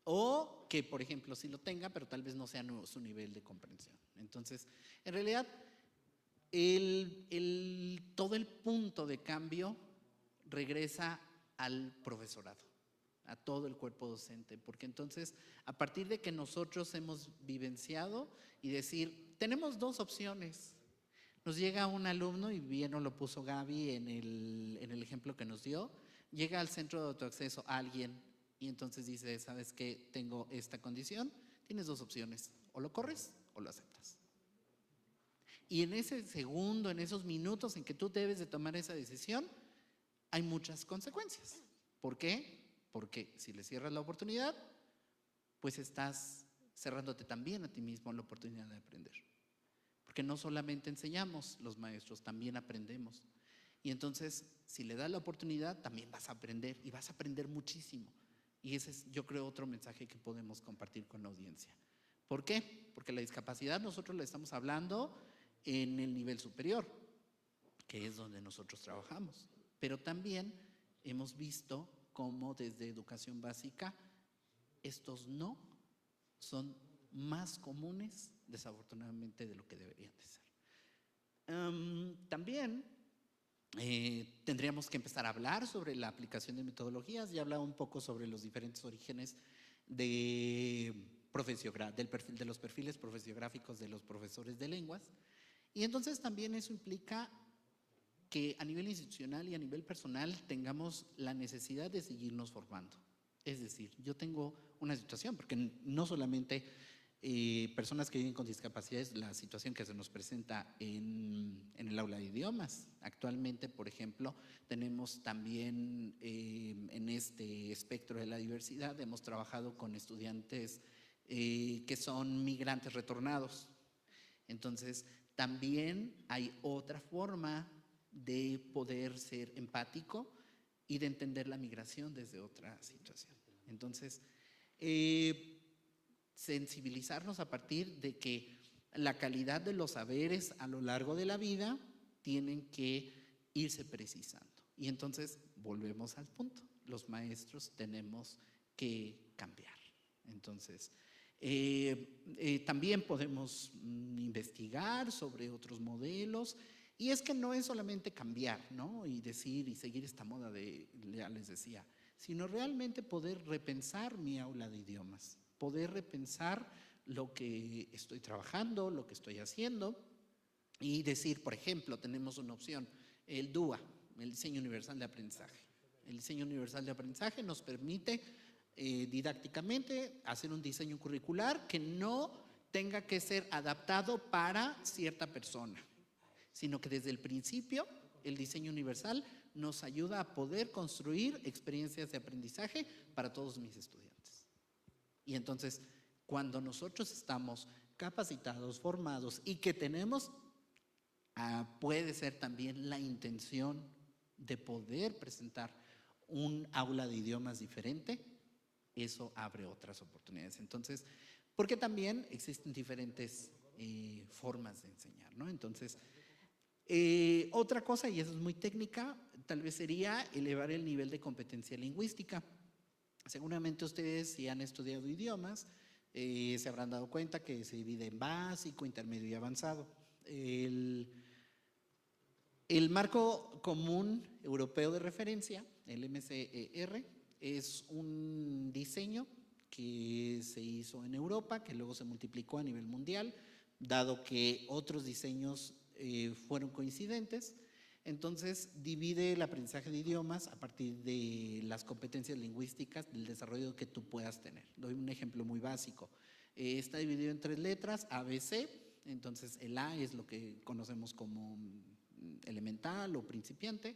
o que, por ejemplo, sí lo tenga, pero tal vez no sea su nivel de comprensión. Entonces, en realidad, todo el punto de cambio regresa al profesorado, a todo el cuerpo docente, porque entonces, a partir de que nosotros hemos vivenciado y decir, tenemos dos opciones. Nos llega un alumno, y bien nos lo puso Gaby en el ejemplo que nos dio, llega al centro de autoacceso alguien y entonces dice, ¿sabes qué? Tengo esta condición, tienes dos opciones, o lo corres o lo aceptas. Y en ese segundo, en esos minutos en que tú debes de tomar esa decisión, hay muchas consecuencias. ¿Por qué? Porque si le cierras la oportunidad, pues estás cerrándote también a ti mismo la oportunidad de aprender. Porque no solamente enseñamos los maestros, también aprendemos. Y entonces, si le das la oportunidad, también vas a aprender y vas a aprender muchísimo. Y ese es, yo creo, otro mensaje que podemos compartir con la audiencia. ¿Por qué? Porque la discapacidad nosotros la estamos hablando en el nivel superior, que es donde nosotros trabajamos. Pero también hemos visto cómo desde educación básica estos no son más comunes, desafortunadamente, de lo que deberían de ser. También tendríamos que empezar a hablar sobre la aplicación de metodologías. Ya hablaba un poco sobre los diferentes orígenes de los perfiles profesiográficos de los profesores de lenguas. Y entonces también eso implica que a nivel institucional y a nivel personal tengamos la necesidad de seguirnos formando. Es decir, yo tengo una situación, porque no solamente personas que viven con discapacidades, la situación que se nos presenta en el aula de idiomas. Actualmente, por ejemplo, tenemos también en este espectro de la diversidad, hemos trabajado con estudiantes que son migrantes retornados. Entonces, también hay otra forma de poder ser empático y de entender la migración desde otra situación. Entonces, sensibilizarnos a partir de que la calidad de los saberes a lo largo de la vida tienen que irse precisando. Y entonces volvemos al punto, los maestros tenemos que cambiar. Entonces, también podemos investigar sobre otros modelos Y es que no es solamente cambiar, ¿no? Y decir y seguir esta moda ya les decía, sino realmente poder repensar mi aula de idiomas, poder repensar lo que estoy trabajando, lo que estoy haciendo y decir, por ejemplo, tenemos una opción, el DUA, el Diseño Universal de Aprendizaje. El Diseño Universal de Aprendizaje nos permite didácticamente hacer un diseño curricular que no tenga que ser adaptado para cierta persona, sino que desde el principio el diseño universal nos ayuda a poder construir experiencias de aprendizaje para todos mis estudiantes. Y entonces, cuando nosotros estamos capacitados, formados y que tenemos, puede ser también la intención de poder presentar un aula de idiomas diferente, eso abre otras oportunidades. Entonces, porque también existen diferentes formas de enseñar, ¿no? Entonces, otra cosa, y eso es muy técnica, tal vez sería elevar el nivel de competencia lingüística. Seguramente ustedes, si han estudiado idiomas, se habrán dado cuenta que se divide en básico, intermedio y avanzado. El marco común europeo de referencia, el MCER, es un diseño que se hizo en Europa, que luego se multiplicó a nivel mundial, dado que otros diseños fueron coincidentes. Entonces, divide el aprendizaje de idiomas a partir de las competencias lingüísticas, del desarrollo que tú puedas tener. Doy un ejemplo muy básico. Está dividido en 3 letras, A, B, C. Entonces, el A es lo que conocemos como elemental o principiante.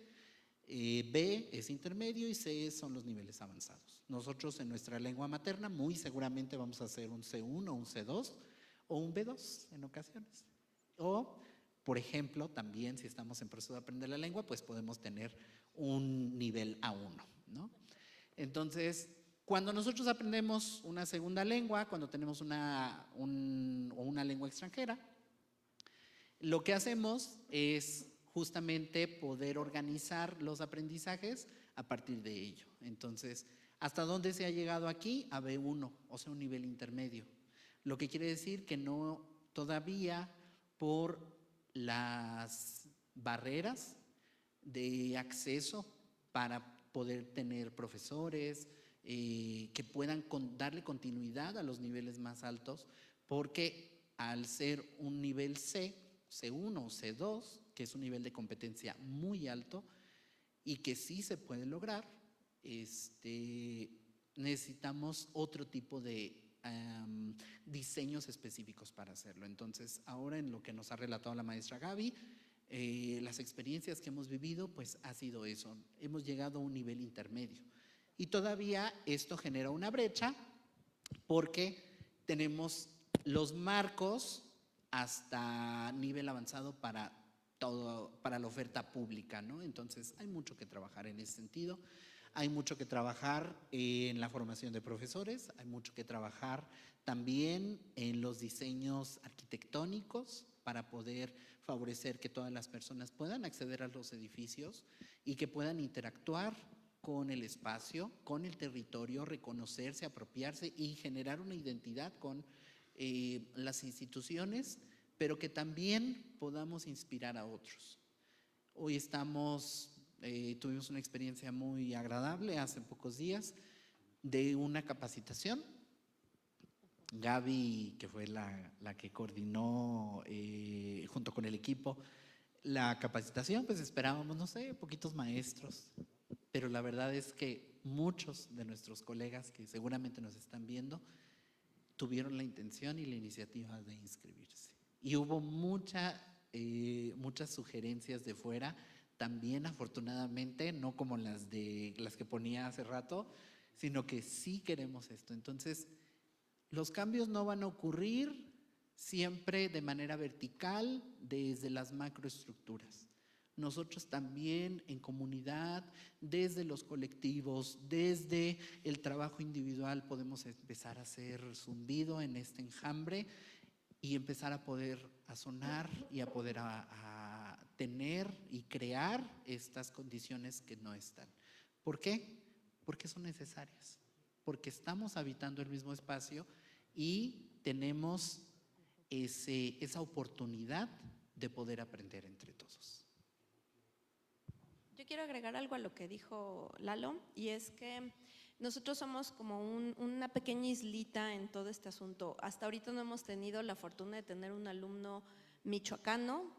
B es intermedio y C son los niveles avanzados. Nosotros en nuestra lengua materna muy seguramente vamos a hacer un C1, un C2 o un B2 en ocasiones. O, por ejemplo, también si estamos en proceso de aprender la lengua, pues podemos tener un nivel A1, ¿no? Entonces, cuando nosotros aprendemos una segunda lengua, cuando tenemos una lengua extranjera, lo que hacemos es justamente poder organizar los aprendizajes a partir de ello. Entonces, ¿hasta dónde se ha llegado aquí? A B1, o sea, un nivel intermedio. Lo que quiere decir que no todavía por las barreras de acceso para poder tener profesores que puedan darle continuidad a los niveles más altos, porque al ser un nivel C, C1 o C2, que es un nivel de competencia muy alto y que sí se puede lograr, necesitamos otro tipo de diseños específicos para hacerlo. Entonces, ahora en lo que nos ha relatado la maestra Gaby, las experiencias que hemos vivido, pues ha sido eso. Hemos llegado a un nivel intermedio. Y todavía esto genera una brecha porque tenemos los marcos hasta nivel avanzado para todo, para la oferta pública, ¿no? Entonces, hay mucho que trabajar en ese sentido. Hay mucho que trabajar en la formación de profesores, hay mucho que trabajar también en los diseños arquitectónicos para poder favorecer que todas las personas puedan acceder a los edificios y que puedan interactuar con el espacio, con el territorio, reconocerse, apropiarse y generar una identidad con las instituciones, pero que también podamos inspirar a otros. Hoy tuvimos una experiencia muy agradable hace pocos días de una capacitación. Gaby, que fue la que coordinó junto con el equipo la capacitación, pues esperábamos, no sé, poquitos maestros, pero la verdad es que muchos de nuestros colegas que seguramente nos están viendo tuvieron la intención y la iniciativa de inscribirse. Y hubo muchas sugerencias de fuera, también afortunadamente, no como las que ponía hace rato, sino que sí queremos esto. Entonces, los cambios no van a ocurrir siempre de manera vertical desde las macroestructuras. Nosotros también en comunidad, desde los colectivos, desde el trabajo individual, podemos empezar a hacer zumbido en este enjambre y empezar a poder sonar y a poder a tener y crear estas condiciones que no están. ¿Por qué? Porque son necesarias, porque estamos habitando el mismo espacio y tenemos esa oportunidad de poder aprender entre todos. Yo quiero agregar algo a lo que dijo Lalo, y es que nosotros somos como una pequeña islita en todo este asunto. Hasta ahorita no hemos tenido la fortuna de tener un alumno michoacano,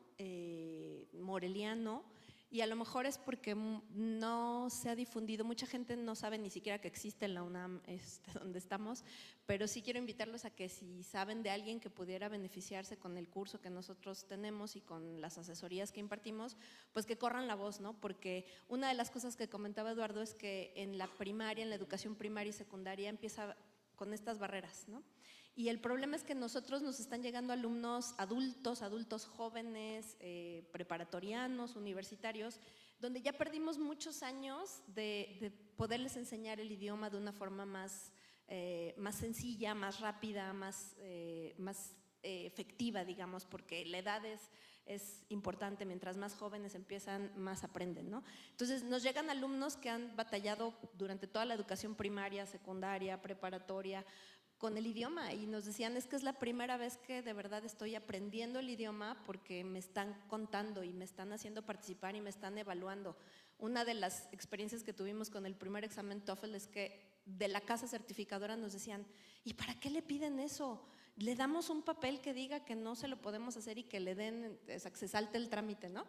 moreliano, y a lo mejor es porque no se ha difundido, mucha gente no sabe ni siquiera que existe en la UNAM donde estamos, pero sí quiero invitarlos a que si saben de alguien que pudiera beneficiarse con el curso que nosotros tenemos y con las asesorías que impartimos, pues que corran la voz, ¿no? Porque una de las cosas que comentaba Eduardo es que en la primaria, en la educación primaria y secundaria empieza con estas barreras, ¿no? Y el problema es que nosotros nos están llegando alumnos adultos jóvenes, preparatorianos, universitarios, donde ya perdimos muchos años de poderles enseñar el idioma de una forma más sencilla, más rápida, más efectiva, digamos, porque la edad es importante, mientras más jóvenes empiezan, más aprenden, ¿no? Entonces nos llegan alumnos que han batallado durante toda la educación primaria, secundaria, preparatoria, con el idioma, y nos decían, es que es la primera vez que de verdad estoy aprendiendo el idioma porque me están contando y me están haciendo participar y me están evaluando. Una de las experiencias que tuvimos con el primer examen TOEFL es que de la casa certificadora nos decían, ¿y para qué le piden eso? Le damos un papel que diga que no se lo podemos hacer y que le den, o sea, que se salte el trámite, ¿no?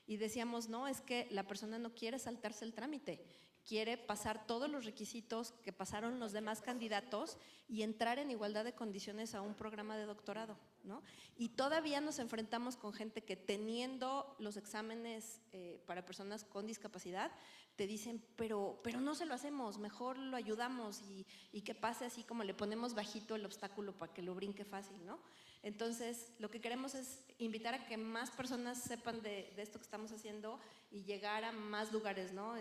Y decíamos, no, es que la persona no quiere saltarse el trámite, quiere pasar todos los requisitos que pasaron los demás candidatos y entrar en igualdad de condiciones a un programa de doctorado, ¿no? Y todavía nos enfrentamos con gente que teniendo los exámenes para personas con discapacidad, te dicen, pero no se lo hacemos, mejor lo ayudamos y que pase así como le ponemos bajito el obstáculo para que lo brinque fácil, ¿no? Entonces, lo que queremos es invitar a que más personas sepan de esto que estamos haciendo y llegar a más lugares, ¿no?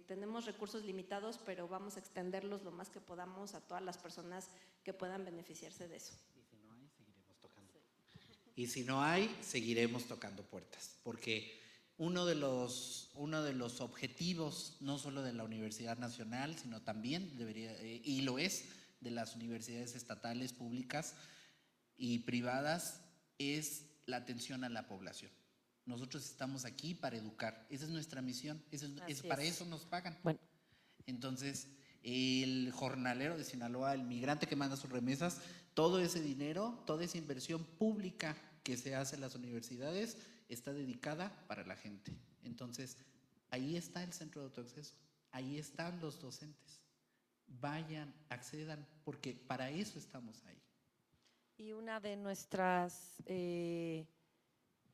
Tenemos recursos limitados, pero vamos a extenderlos lo más que podamos a todas las personas que puedan beneficiarse de eso. Y si no hay, seguiremos tocando puertas, porque uno de los objetivos, no solo de la Universidad Nacional, sino también debería, y lo es, de las universidades estatales, públicas y privadas, es la atención a la población. Nosotros estamos aquí para educar, esa es nuestra misión, para eso nos pagan. Bueno. Entonces, el jornalero de Sinaloa, el migrante que manda sus remesas, todo ese dinero, toda esa inversión pública que se hace en las universidades está dedicada para la gente. Entonces, ahí está el centro de autoacceso, ahí están los docentes. Vayan, accedan, porque para eso estamos ahí. Y una de nuestras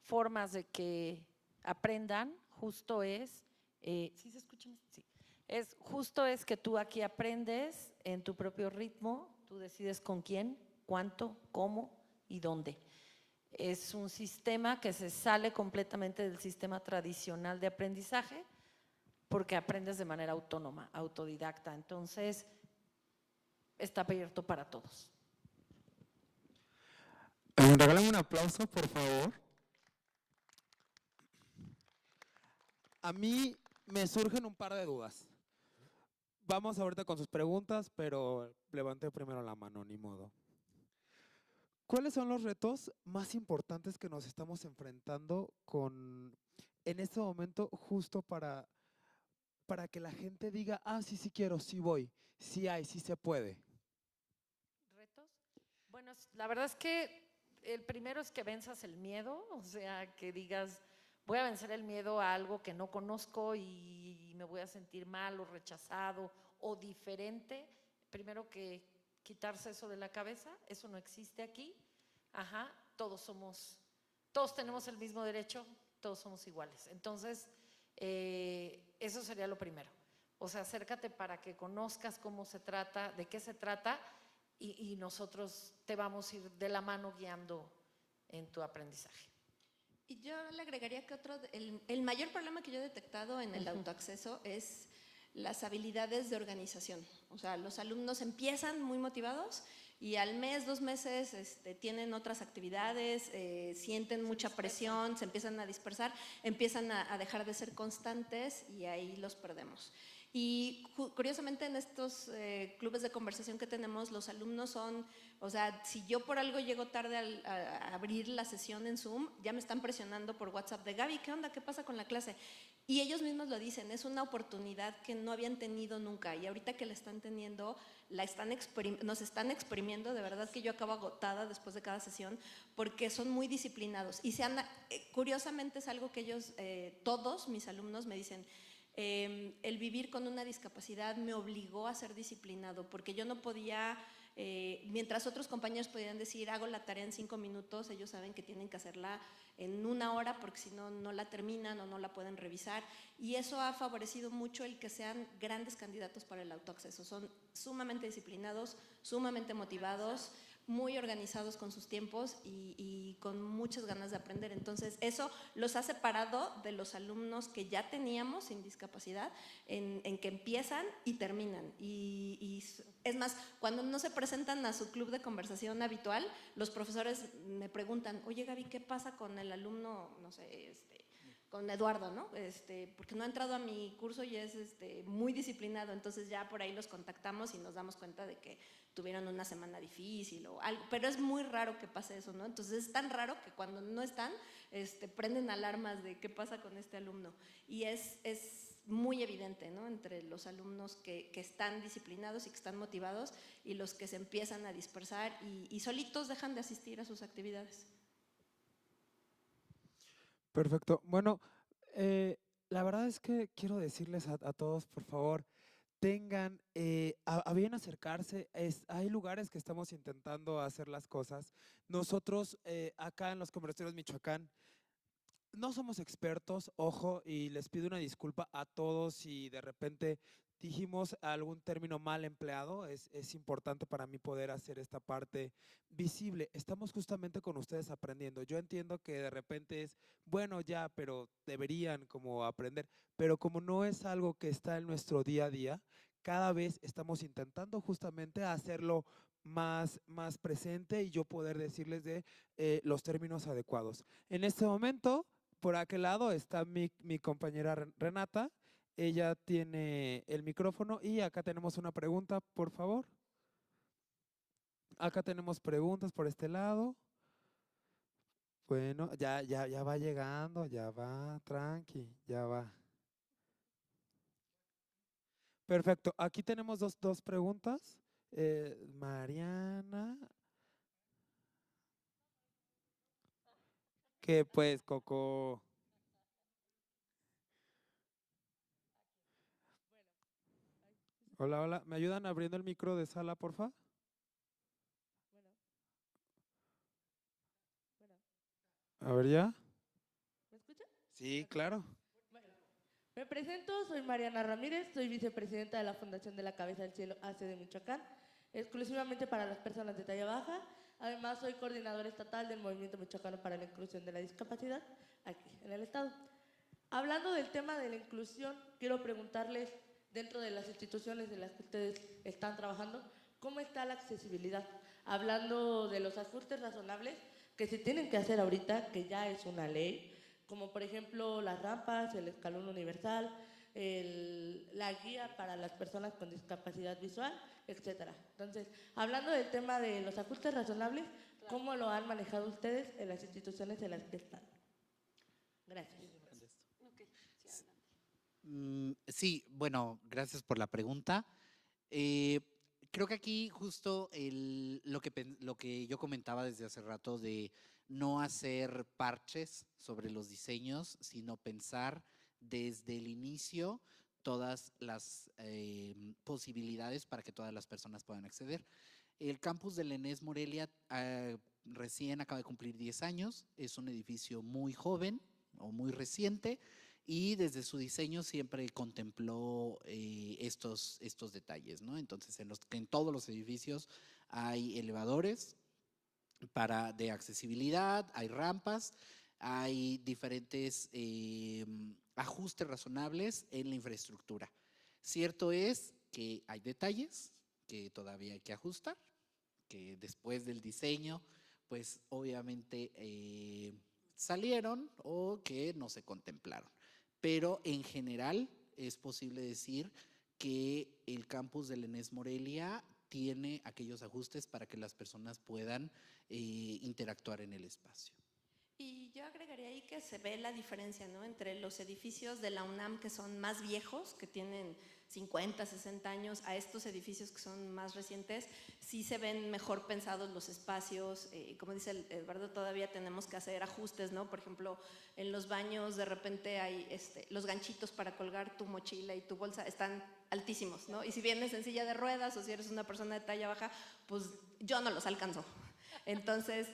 formas de que aprendan justo es, ¿sí se escucha? Sí. Justo es que tú aquí aprendes en tu propio ritmo, tú decides con quién, cuánto, cómo y dónde. Es un sistema que se sale completamente del sistema tradicional de aprendizaje porque aprendes de manera autónoma, autodidacta. Entonces, está abierto para todos. Regálame un aplauso, por favor. A mí me surgen un par de dudas. Vamos ahorita con sus preguntas, pero levanté primero la mano, ni modo. ¿Cuáles son los retos más importantes que nos estamos enfrentando en este momento justo para que la gente diga, sí quiero, sí voy, sí hay, sí se puede? ¿Retos? Bueno, la verdad es que el primero es que venzas el miedo, o sea, que digas, voy a vencer el miedo a algo que no conozco y me voy a sentir mal o rechazado o diferente. Primero que quitarse eso de la cabeza, eso no existe aquí. Todos tenemos el mismo derecho, todos somos iguales. Entonces, eso sería lo primero. O sea, acércate para que conozcas cómo se trata, de qué se trata y nosotros te vamos a ir de la mano guiando en tu aprendizaje. Y yo le agregaría que el mayor problema que yo he detectado en el autoacceso es las habilidades de organización. O sea, los alumnos empiezan muy motivados y al mes, 2 meses, tienen otras actividades, sienten mucha presión, se empiezan a dispersar, empiezan a dejar de ser constantes y ahí los perdemos. Y curiosamente en estos clubes de conversación que tenemos, los alumnos son, o sea, si yo por algo llego tarde a abrir la sesión en Zoom, ya me están presionando por WhatsApp de Gaby, ¿qué onda? ¿Qué pasa con la clase? Y ellos mismos lo dicen, es una oportunidad que no habían tenido nunca y ahorita que la están teniendo, nos están exprimiendo, de verdad que yo acabo agotada después de cada sesión porque son muy disciplinados y curiosamente es algo que ellos, todos mis alumnos me dicen, el vivir con una discapacidad me obligó a ser disciplinado porque yo no podía, mientras otros compañeros podían decir hago la tarea en 5 minutos, ellos saben que tienen que hacerla en 1 hora porque si no, no la terminan o no la pueden revisar y eso ha favorecido mucho el que sean grandes candidatos para el autoacceso. Son sumamente disciplinados, sumamente motivados, muy organizados con sus tiempos y con muchas ganas de aprender. Entonces, eso los ha separado de los alumnos que ya teníamos sin discapacidad, en que empiezan y terminan. Y es más, cuando no se presentan a su club de conversación habitual, los profesores me preguntan, oye Gaby, ¿qué pasa con el alumno, no sé, con Eduardo, ¿no? Porque no ha entrado a mi curso y es muy disciplinado, entonces ya por ahí los contactamos y nos damos cuenta de que tuvieron una semana difícil o algo, pero es muy raro que pase eso, ¿no? Entonces es tan raro que cuando no están, prenden alarmas de qué pasa con este alumno y es muy evidente, ¿no? Entre los alumnos que están disciplinados y que están motivados y los que se empiezan a dispersar y solitos dejan de asistir a sus actividades. Perfecto. Bueno, la verdad es que quiero decirles a todos, por favor, tengan a bien acercarse. Hay lugares que estamos intentando hacer las cosas. Nosotros acá en los Conversatorios Michoacán no somos expertos, ojo, y les pido una disculpa a todos si de repente dijimos algún término mal empleado. Es importante para mí poder hacer esta parte visible. Estamos justamente con ustedes aprendiendo. Yo entiendo que de repente es, bueno, ya, pero deberían como aprender. Pero como no es algo que está en nuestro día a día, cada vez estamos intentando justamente hacerlo más presente y yo poder decirles de los términos adecuados. En este momento, por aquel lado está mi compañera Renata. Ella tiene el micrófono y acá tenemos una pregunta, por favor. Acá tenemos preguntas por este lado. Bueno, ya va llegando, ya va, tranqui, ya va. Perfecto, aquí tenemos dos preguntas. Mariana. ¿Qué pues, Coco? Hola, hola. ¿Me ayudan abriendo el micro de sala, porfa? A ver, ¿ya? ¿Me escucha? Sí, claro. Bueno, me presento, soy Mariana Ramírez, soy vicepresidenta de la Fundación de la Cabeza del Cielo AC de Michoacán, exclusivamente para las personas de talla baja. Además, soy coordinadora estatal del Movimiento Michoacano para la Inclusión de la Discapacidad, aquí en el estado. Hablando del tema de la inclusión, quiero preguntarles, dentro de las instituciones en las que ustedes están trabajando, ¿cómo está la accesibilidad? Hablando de los ajustes razonables que se tienen que hacer ahorita, que ya es una ley, como por ejemplo las rampas, el escalón universal, la guía para las personas con discapacidad visual, etcétera. Entonces, hablando del tema de los ajustes razonables, ¿cómo lo han manejado ustedes en las instituciones en las que están? Gracias. Sí, bueno, gracias por la pregunta. Creo que aquí justo lo que yo comentaba desde hace rato de no hacer parches sobre los diseños, sino pensar desde el inicio todas las posibilidades para que todas las personas puedan acceder. El campus del ENES Morelia recién acaba de cumplir 10 años, es un edificio muy joven o muy reciente y desde su diseño siempre contempló estos detalles, ¿no? Entonces, en todos los edificios hay elevadores de accesibilidad, hay rampas, hay diferentes ajustes razonables en la infraestructura. Cierto es que hay detalles que todavía hay que ajustar, que después del diseño, pues obviamente salieron o que no se contemplaron. Pero en general es posible decir que el campus del ENES Morelia tiene aquellos ajustes para que las personas puedan interactuar en el espacio. Y yo agregaría ahí que se ve la diferencia, ¿no?, entre los edificios de la UNAM que son más viejos, que tienen 50, 60 años, a estos edificios que son más recientes. Sí se ven mejor pensados los espacios, como dice Eduardo, todavía tenemos que hacer ajustes, ¿no? Por ejemplo, en los baños de repente hay los ganchitos para colgar tu mochila y tu bolsa están altísimos, ¿no? Y si vienes en silla de ruedas o si eres una persona de talla baja, pues yo no los alcanzo. Entonces,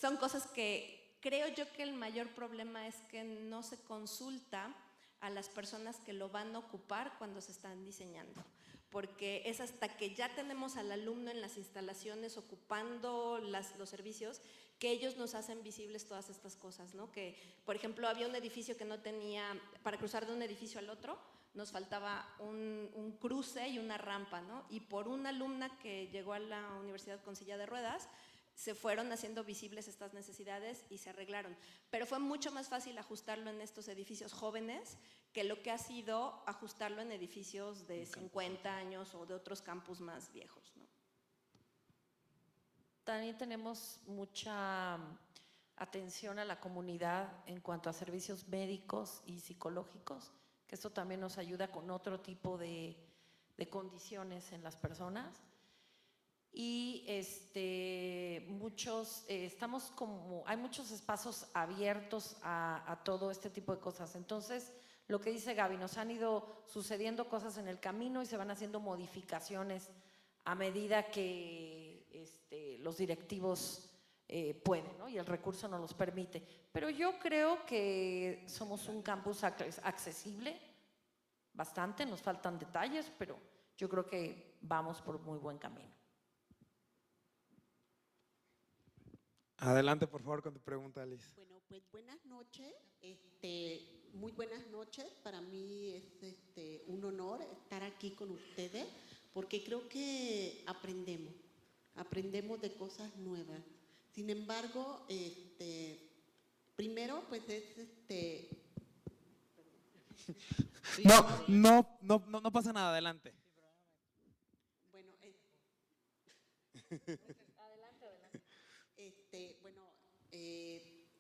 son cosas que creo yo que el mayor problema es que no se consulta a las personas que lo van a ocupar cuando se están diseñando, porque es hasta que ya tenemos al alumno en las instalaciones ocupando los servicios que ellos nos hacen visibles todas estas cosas, ¿no? Que, por ejemplo, había un edificio que no tenía, para cruzar de un edificio al otro, nos faltaba un cruce y una rampa, ¿no? Y por una alumna que llegó a la universidad con silla de ruedas, se fueron haciendo visibles estas necesidades y se arreglaron. Pero fue mucho más fácil ajustarlo en estos edificios jóvenes que lo que ha sido ajustarlo en edificios de 50 años o de otros campus más viejos, ¿no? También tenemos mucha atención a la comunidad en cuanto a servicios médicos y psicológicos, que esto también nos ayuda con otro tipo de condiciones en las personas. Y hay muchos espacios abiertos a todo este tipo de cosas. Entonces, lo que dice Gaby, nos han ido sucediendo cosas en el camino y se van haciendo modificaciones a medida que los directivos pueden, ¿no? Y el recurso nos los permite. Pero yo creo que somos un campus accesible, bastante, nos faltan detalles, pero yo creo que vamos por muy buen camino. Adelante, por favor, con tu pregunta, Alice. Bueno, pues buenas noches, muy buenas noches. Para mí es un honor estar aquí con ustedes porque creo que aprendemos de cosas nuevas. Sin embargo, primero pues es No pasa nada, adelante. Bueno,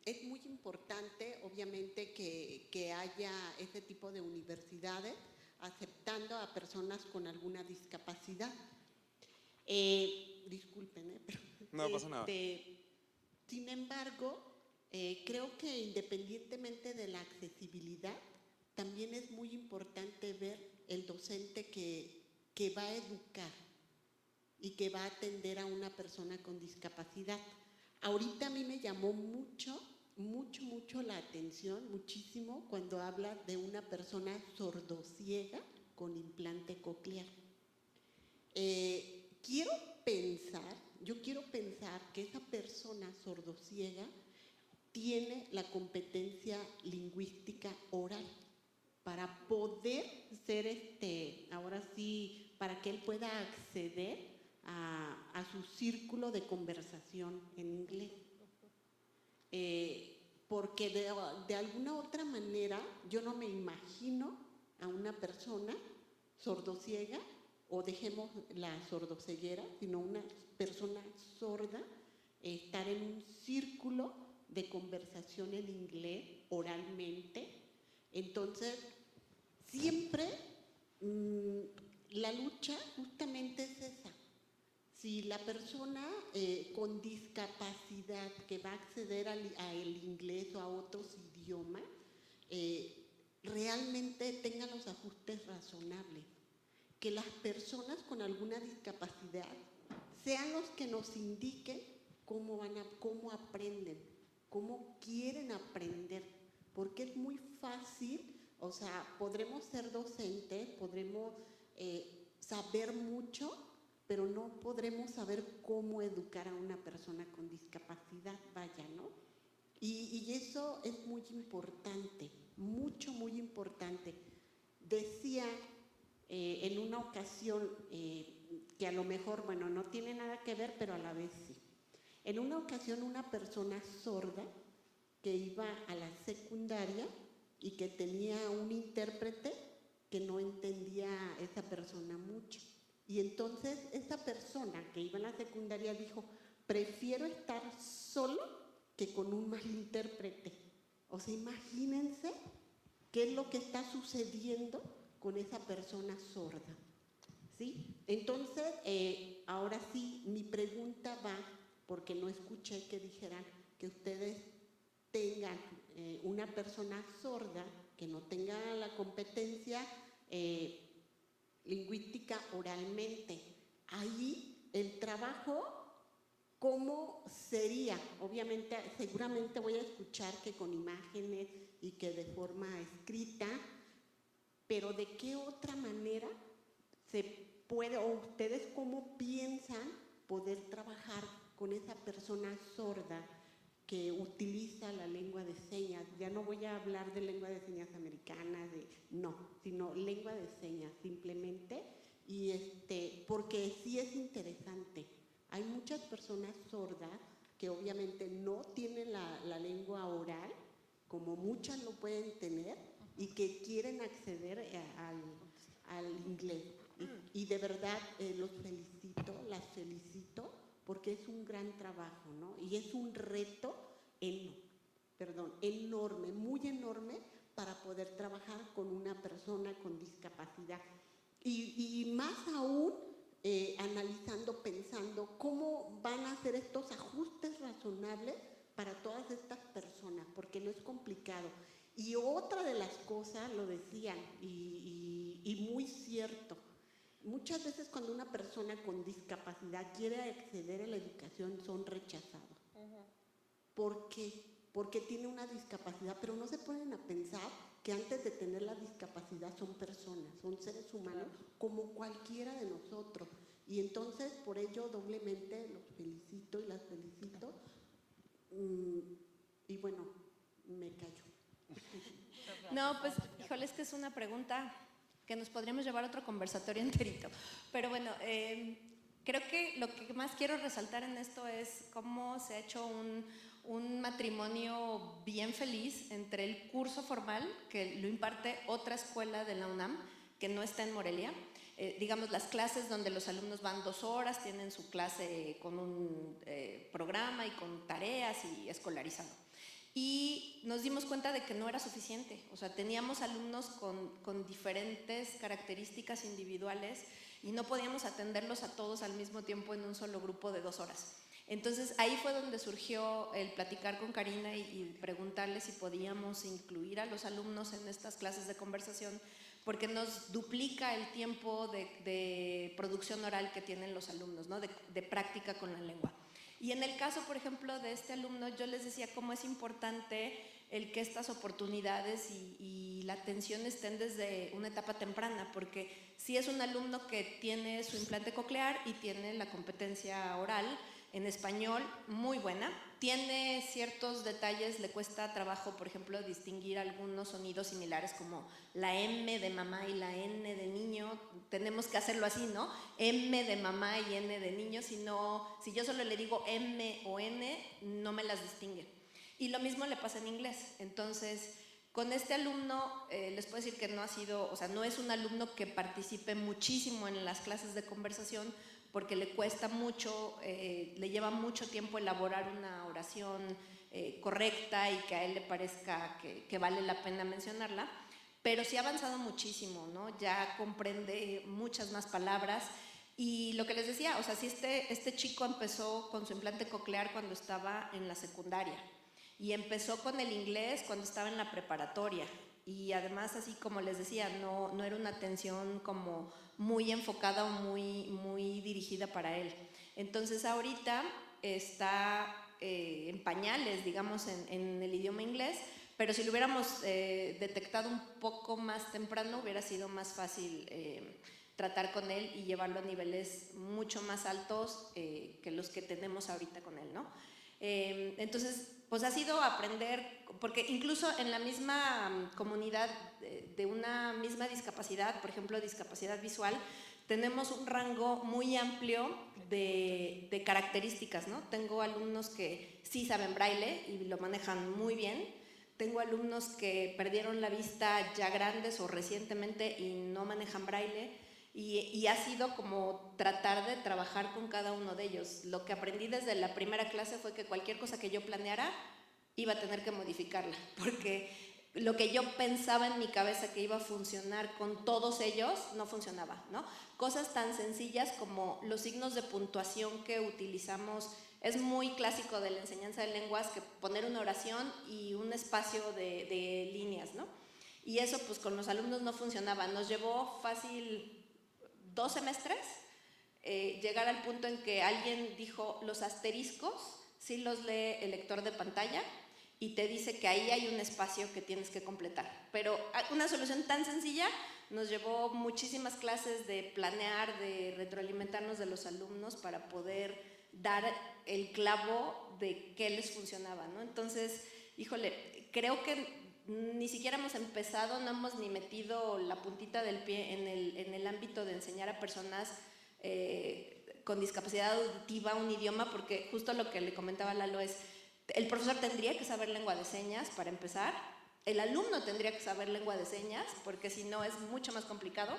es muy importante, obviamente, que haya este tipo de universidades aceptando a personas con alguna discapacidad. Disculpen, pero… No pasa nada. Sin embargo, creo que independientemente de la accesibilidad, también es muy importante ver el docente que va a educar y que va a atender a una persona con discapacidad. Ahorita a mí me llamó mucho la atención, muchísimo, cuando habla de una persona sordociega con implante coclear. Yo quiero pensar que esa persona sordociega tiene la competencia lingüística oral para poder ser ahora sí, para que él pueda acceder a su círculo de conversación en inglés. Porque de alguna otra manera yo no me imagino a una persona sordociega, o dejemos la sordoceguera, sino una persona sorda, estar en un círculo de conversación en inglés oralmente. Entonces, siempre la lucha justamente es esa. Si la persona con discapacidad que va a acceder al inglés o a otros idiomas, realmente tenga los ajustes razonables. Que las personas con alguna discapacidad sean los que nos indiquen cómo aprenden, cómo quieren aprender, porque es muy fácil, o sea, podremos ser docentes, podremos saber mucho, pero no podremos saber cómo educar a una persona con discapacidad, vaya, ¿no? Y eso es muy importante, muy importante. Decía en una ocasión, que a lo mejor, bueno, no tiene nada que ver, pero a la vez sí. En una ocasión una persona sorda que iba a la secundaria y que tenía un intérprete que no entendía esa persona mucho. Y entonces esa persona que iba en la secundaria dijo, prefiero estar solo que con un mal intérprete. O sea, imagínense qué es lo que está sucediendo con esa persona sorda, ¿sí? Entonces, ahora sí, mi pregunta va, porque no escuché que dijeran que ustedes tengan una persona sorda que no tenga la competencia lingüística oralmente. Ahí el trabajo, ¿cómo sería? Obviamente, seguramente voy a escuchar que con imágenes y que de forma escrita, pero ¿de qué otra manera se puede, o ustedes cómo piensan poder trabajar con esa persona sorda que utiliza la lengua de señas? Ya no voy a hablar de lengua de señas americana, no, sino lengua de señas simplemente, y porque sí es interesante. Hay muchas personas sordas que obviamente no tienen la lengua oral, como muchas lo pueden tener, y que quieren acceder al inglés. Y de verdad los felicito, las felicito, porque es un gran trabajo, ¿no? Y es un reto enorme, muy enorme, para poder trabajar con una persona con discapacidad. Y más aún, analizando, pensando cómo van a hacer estos ajustes razonables para todas estas personas, porque no es complicado. Y otra de las cosas, lo decían, y muy cierto, muchas veces cuando una persona con discapacidad quiere acceder a la educación son rechazados. ¿Por qué? Porque tiene una discapacidad, pero no se ponen a pensar que antes de tener la discapacidad son personas, son seres humanos como cualquiera de nosotros. Y entonces por ello doblemente los felicito y las felicito. Y bueno, me callo. No, pues, híjole, es que es una pregunta que nos podríamos llevar a otro conversatorio enterito. Pero bueno, creo que lo que más quiero resaltar en esto es cómo se ha hecho un matrimonio bien feliz entre el curso formal, que lo imparte otra escuela de la UNAM, que no está en Morelia. Digamos, las clases donde los alumnos van 2 horas, tienen su clase con un programa y con tareas y escolarizado. Y nos dimos cuenta de que no era suficiente, o sea, teníamos alumnos con diferentes características individuales y no podíamos atenderlos a todos al mismo tiempo en un solo grupo de 2 horas. Entonces ahí fue donde surgió el platicar con Karina y preguntarle si podíamos incluir a los alumnos en estas clases de conversación, porque nos duplica el tiempo de producción oral que tienen los alumnos, ¿no? de práctica con la lengua. Y en el caso, por ejemplo, de este alumno, yo les decía cómo es importante el que estas oportunidades y la atención estén desde una etapa temprana, porque si es un alumno que tiene su implante coclear y tiene la competencia oral en español muy buena, tiene ciertos detalles, le cuesta trabajo, por ejemplo, distinguir algunos sonidos similares como la M de mamá y la N de niño. Tenemos que hacerlo así, ¿no? M de mamá y N de niño, si yo solo le digo M o N, no me las distingue. Y lo mismo le pasa en inglés. Entonces, con este alumno, les puedo decir que no ha sido, o sea, no es un alumno que participe muchísimo en las clases de conversación, porque le cuesta mucho, le lleva mucho tiempo elaborar una oración correcta y que a él le parezca que vale la pena mencionarla, pero sí ha avanzado muchísimo, ¿no? Ya comprende muchas más palabras. Y lo que les decía, o sea, si este chico empezó con su implante coclear cuando estaba en la secundaria y empezó con el inglés cuando estaba en la preparatoria, y además, así como les decía, no era una atención como muy enfocada o muy dirigida para él. Entonces ahorita está en pañales, digamos, en el idioma inglés, pero si lo hubiéramos detectado un poco más temprano, hubiera sido más fácil tratar con él y llevarlo a niveles mucho más altos que los que tenemos ahorita con él, ¿no? Entonces, pues ha sido aprender, porque incluso en la misma comunidad de una misma discapacidad, por ejemplo, discapacidad visual, tenemos un rango muy amplio de características, ¿no? Tengo alumnos que sí saben braille y lo manejan muy bien. tengo alumnos que perdieron la vista ya grandes o recientemente y no manejan braille, y ha sido como tratar de trabajar con cada uno de ellos. Lo que aprendí desde la primera clase fue que cualquier cosa que yo planeara iba a tener que modificarla, porque lo que yo pensaba en mi cabeza que iba a funcionar con todos ellos no funcionaba, ¿no? Cosas tan sencillas como los signos de puntuación que utilizamos. Es muy clásico de la enseñanza de lenguas que poner una oración y un espacio de líneas, ¿no? Y eso pues con los alumnos no funcionaba. Nos llevó fácil 2 semestres llegar al punto en que alguien dijo los asteriscos, sí los lee el lector de pantalla y te dice que ahí hay un espacio que tienes que completar. Pero una solución tan sencilla nos llevó muchísimas clases de planear, de retroalimentarnos de los alumnos para poder dar el clavo de qué les funcionaba, ¿no? Entonces, híjole, creo que ni siquiera hemos empezado, no hemos ni metido la puntita del pie en el ámbito de enseñar a personas con discapacidad auditiva un idioma, porque justo lo que le comentaba Lalo es, el profesor tendría que saber lengua de señas para empezar, el alumno tendría que saber lengua de señas, porque si no es mucho más complicado.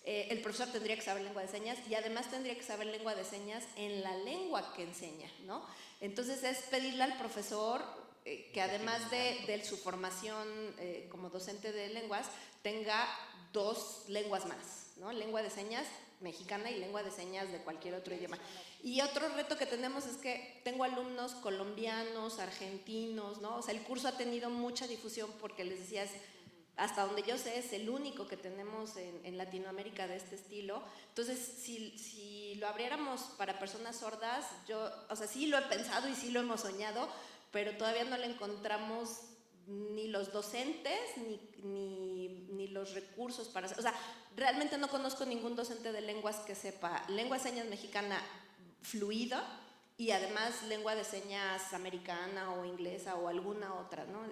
El profesor tendría que saber lengua de señas y además tendría que saber lengua de señas en la lengua que enseña, ¿no? Entonces es pedirle al profesor que además de su formación como docente de lenguas, tenga 2 lenguas más, ¿no? Lengua de señas mexicana y lengua de señas de cualquier otro idioma. Y otro reto que tenemos es que tengo alumnos colombianos, argentinos, ¿no? O sea, el curso ha tenido mucha difusión porque les decía, hasta donde yo sé, es el único que tenemos en Latinoamérica de este estilo. Entonces, si lo abriéramos para personas sordas, o sea, sí lo he pensado y sí lo hemos soñado, pero todavía no le encontramos ni los docentes ni los recursos para hacer. O sea, realmente no conozco ningún docente de lenguas que sepa lengua de señas mexicana fluida y además lengua de señas americana o inglesa o alguna otra, ¿no?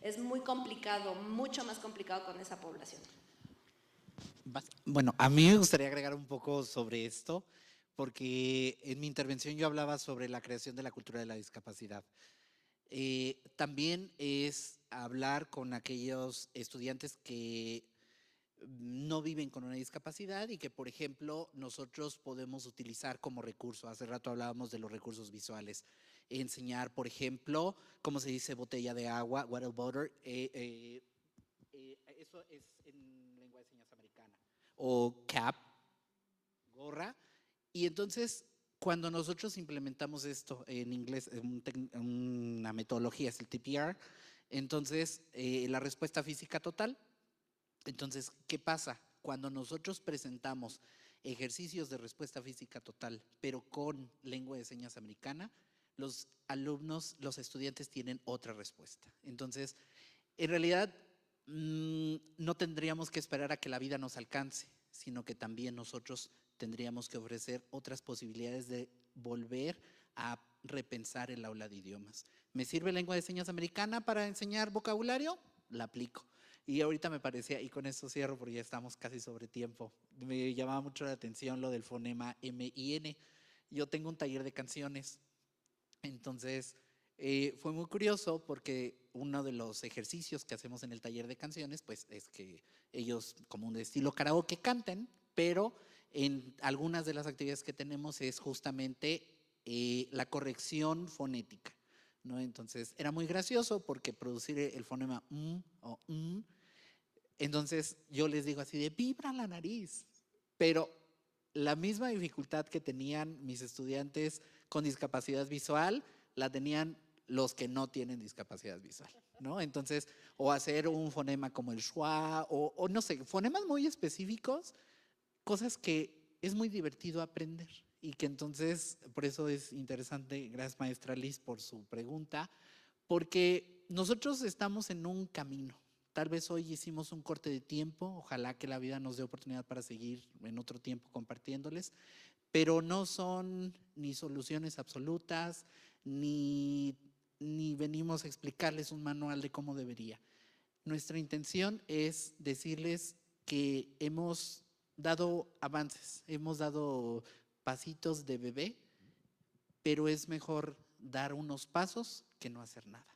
Es muy complicado, mucho más complicado con esa población. Bueno, a mí me gustaría agregar un poco sobre esto, porque en mi intervención yo hablaba sobre la creación de la cultura de la discapacidad. También es hablar con aquellos estudiantes que no viven con una discapacidad y que, por ejemplo, nosotros podemos utilizar como recurso. Hace rato hablábamos de los recursos visuales. Enseñar, por ejemplo, cómo se dice botella de agua, water bottle, eso es en lengua de señas americana. O cap, gorra. Y entonces, cuando nosotros implementamos esto en inglés, una metodología es el TPR, entonces la respuesta física total. Entonces, ¿qué pasa? Cuando nosotros presentamos ejercicios de respuesta física total, pero con lengua de señas americana, los alumnos, los estudiantes tienen otra respuesta. Entonces, en realidad, no tendríamos que esperar a que la vida nos alcance, sino que también nosotros tendríamos que ofrecer otras posibilidades de volver a repensar el aula de idiomas. ¿Me sirve lengua de señas americana para enseñar vocabulario? La aplico. Y ahorita me parecía, y con esto cierro porque ya estamos casi sobre tiempo, me llamaba mucho la atención lo del fonema M-I-N. Yo tengo un taller de canciones, entonces fue muy curioso porque uno de los ejercicios que hacemos en el taller de canciones, pues es que ellos como un estilo karaoke canten, pero en algunas de las actividades que tenemos es justamente la corrección fonética, ¿no? Entonces era muy gracioso porque producir el fonema o entonces yo les digo así de vibra la nariz, pero la misma dificultad que tenían mis estudiantes con discapacidad visual, la tenían los que no tienen discapacidad visual, ¿no? Entonces, o hacer un fonema como el schwa, o no sé, fonemas muy específicos, cosas que es muy divertido aprender y que entonces, por eso es interesante, gracias maestra Liz por su pregunta, porque nosotros estamos en un camino. Tal vez hoy hicimos un corte de tiempo, ojalá que la vida nos dé oportunidad para seguir en otro tiempo compartiéndoles, pero no son ni soluciones absolutas, ni venimos a explicarles un manual de cómo debería. Nuestra intención es decirles que hemos dado avances, hemos dado pasitos de bebé, pero es mejor dar unos pasos que no hacer nada.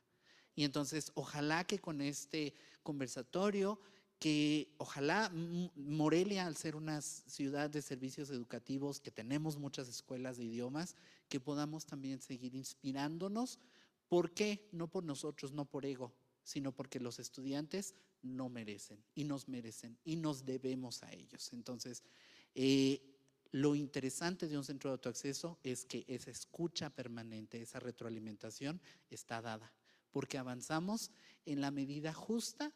Y entonces, ojalá que con este conversatorio, que ojalá Morelia, al ser una ciudad de servicios educativos, que tenemos muchas escuelas de idiomas, que podamos también seguir inspirándonos. ¿Por qué? No por nosotros, no por ego, sino porque los estudiantes no merecen y nos debemos a ellos. Entonces, lo interesante de un centro de autoacceso es que esa escucha permanente, esa retroalimentación está dada, porque avanzamos en la medida justa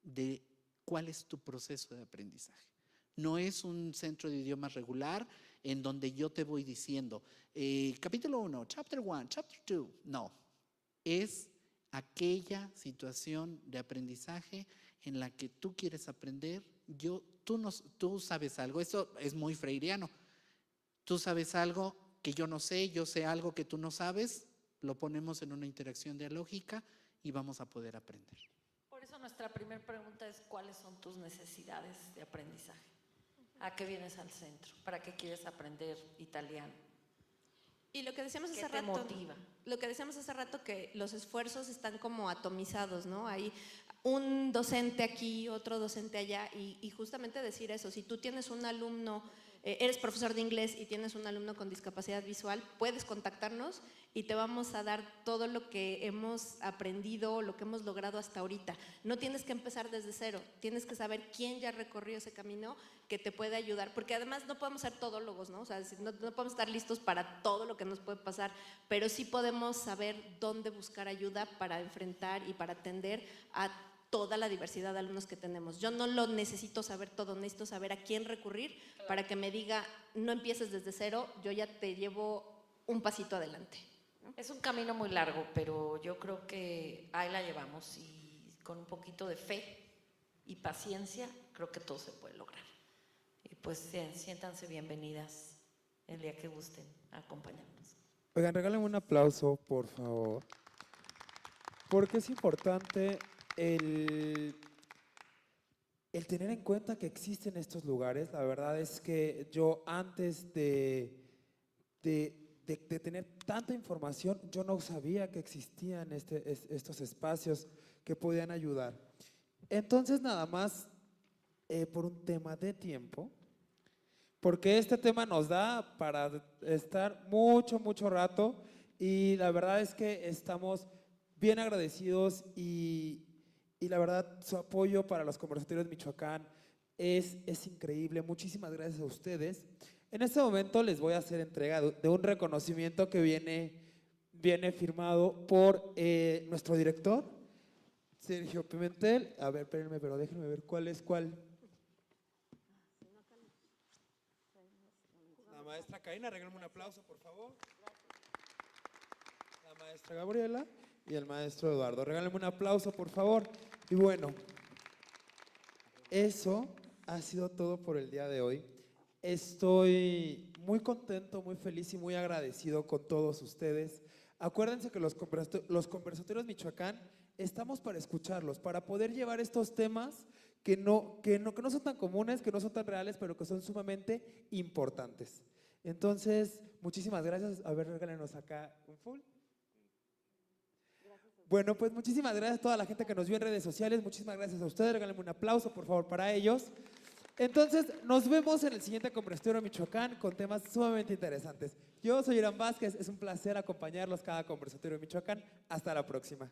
de cuál es tu proceso de aprendizaje. No es un centro de idiomas regular en donde yo te voy diciendo capítulo 1, chapter 1, chapter 2. No, es aquella situación de aprendizaje en la que tú quieres aprender. Tú sabes algo, eso es muy freiriano. Tú sabes algo que yo no sé, yo sé algo que tú no sabes, lo ponemos en una interacción dialógica y vamos a poder aprender. Por eso nuestra primera pregunta es: ¿cuáles son tus necesidades de aprendizaje? ¿A qué vienes al centro? ¿Para qué quieres aprender italiano? Y lo que decíamos ¿Qué hace te rato, motiva? lo que decíamos hace rato, que los esfuerzos están como atomizados, ¿no? Hay un docente aquí, otro docente allá, y justamente decir eso: si tú tienes un alumno, eres profesor de inglés y tienes un alumno con discapacidad visual, puedes contactarnos y te vamos a dar todo lo que hemos aprendido, lo que hemos logrado hasta ahorita. No tienes que empezar desde cero, tienes que saber quién ya recorrió ese camino que te puede ayudar, porque además no podemos ser todólogos, ¿no? O sea, no podemos estar listos para todo lo que nos puede pasar, pero sí podemos saber dónde buscar ayuda para enfrentar y para atender a toda la diversidad de alumnos que tenemos. Yo no lo necesito saber todo, necesito saber a quién recurrir para que me diga: no empieces desde cero, yo ya te llevo un pasito adelante. Es un camino muy largo, pero yo creo que ahí la llevamos, y con un poquito de fe y paciencia creo que todo se puede lograr. Y pues siéntanse bienvenidas el día que gusten a acompañarnos. Oigan, regálenme un aplauso, por favor, porque es importante el tener en cuenta que existen estos lugares. La verdad es que yo, antes de tener tanta información, yo no sabía que existían estos espacios que podían ayudar. Entonces, nada más, por un tema de tiempo, porque este tema nos da para estar mucho, mucho rato, y la verdad es que estamos bien agradecidos, y la verdad su apoyo para los conversatorios de Michoacán es increíble. Muchísimas gracias a ustedes. En este momento les voy a hacer entrega de un reconocimiento que viene firmado por nuestro director, Sergio Pimentel. A ver, espérenme, pero déjenme ver cuál es cuál. La maestra Karina, regálenme un aplauso, por favor. La maestra Gabriela y el maestro Eduardo, regálenme un aplauso, por favor. Y bueno, eso ha sido todo por el día de hoy. Estoy muy contento, muy feliz y muy agradecido con todos ustedes. Acuérdense que los conversatorios Michoacán estamos para escucharlos, para poder llevar estos temas que no son tan comunes, que no son tan reales, pero que son sumamente importantes. Entonces, muchísimas gracias. A ver, regálenos acá un full. Bueno, pues muchísimas gracias a toda la gente que nos vio en redes sociales. Muchísimas gracias a ustedes. Regálenme un aplauso, por favor, para ellos. Entonces, nos vemos en el siguiente conversatorio Michoacán con temas sumamente interesantes. Yo soy Irán Vázquez. Es un placer acompañarlos cada conversatorio Michoacán. Hasta la próxima.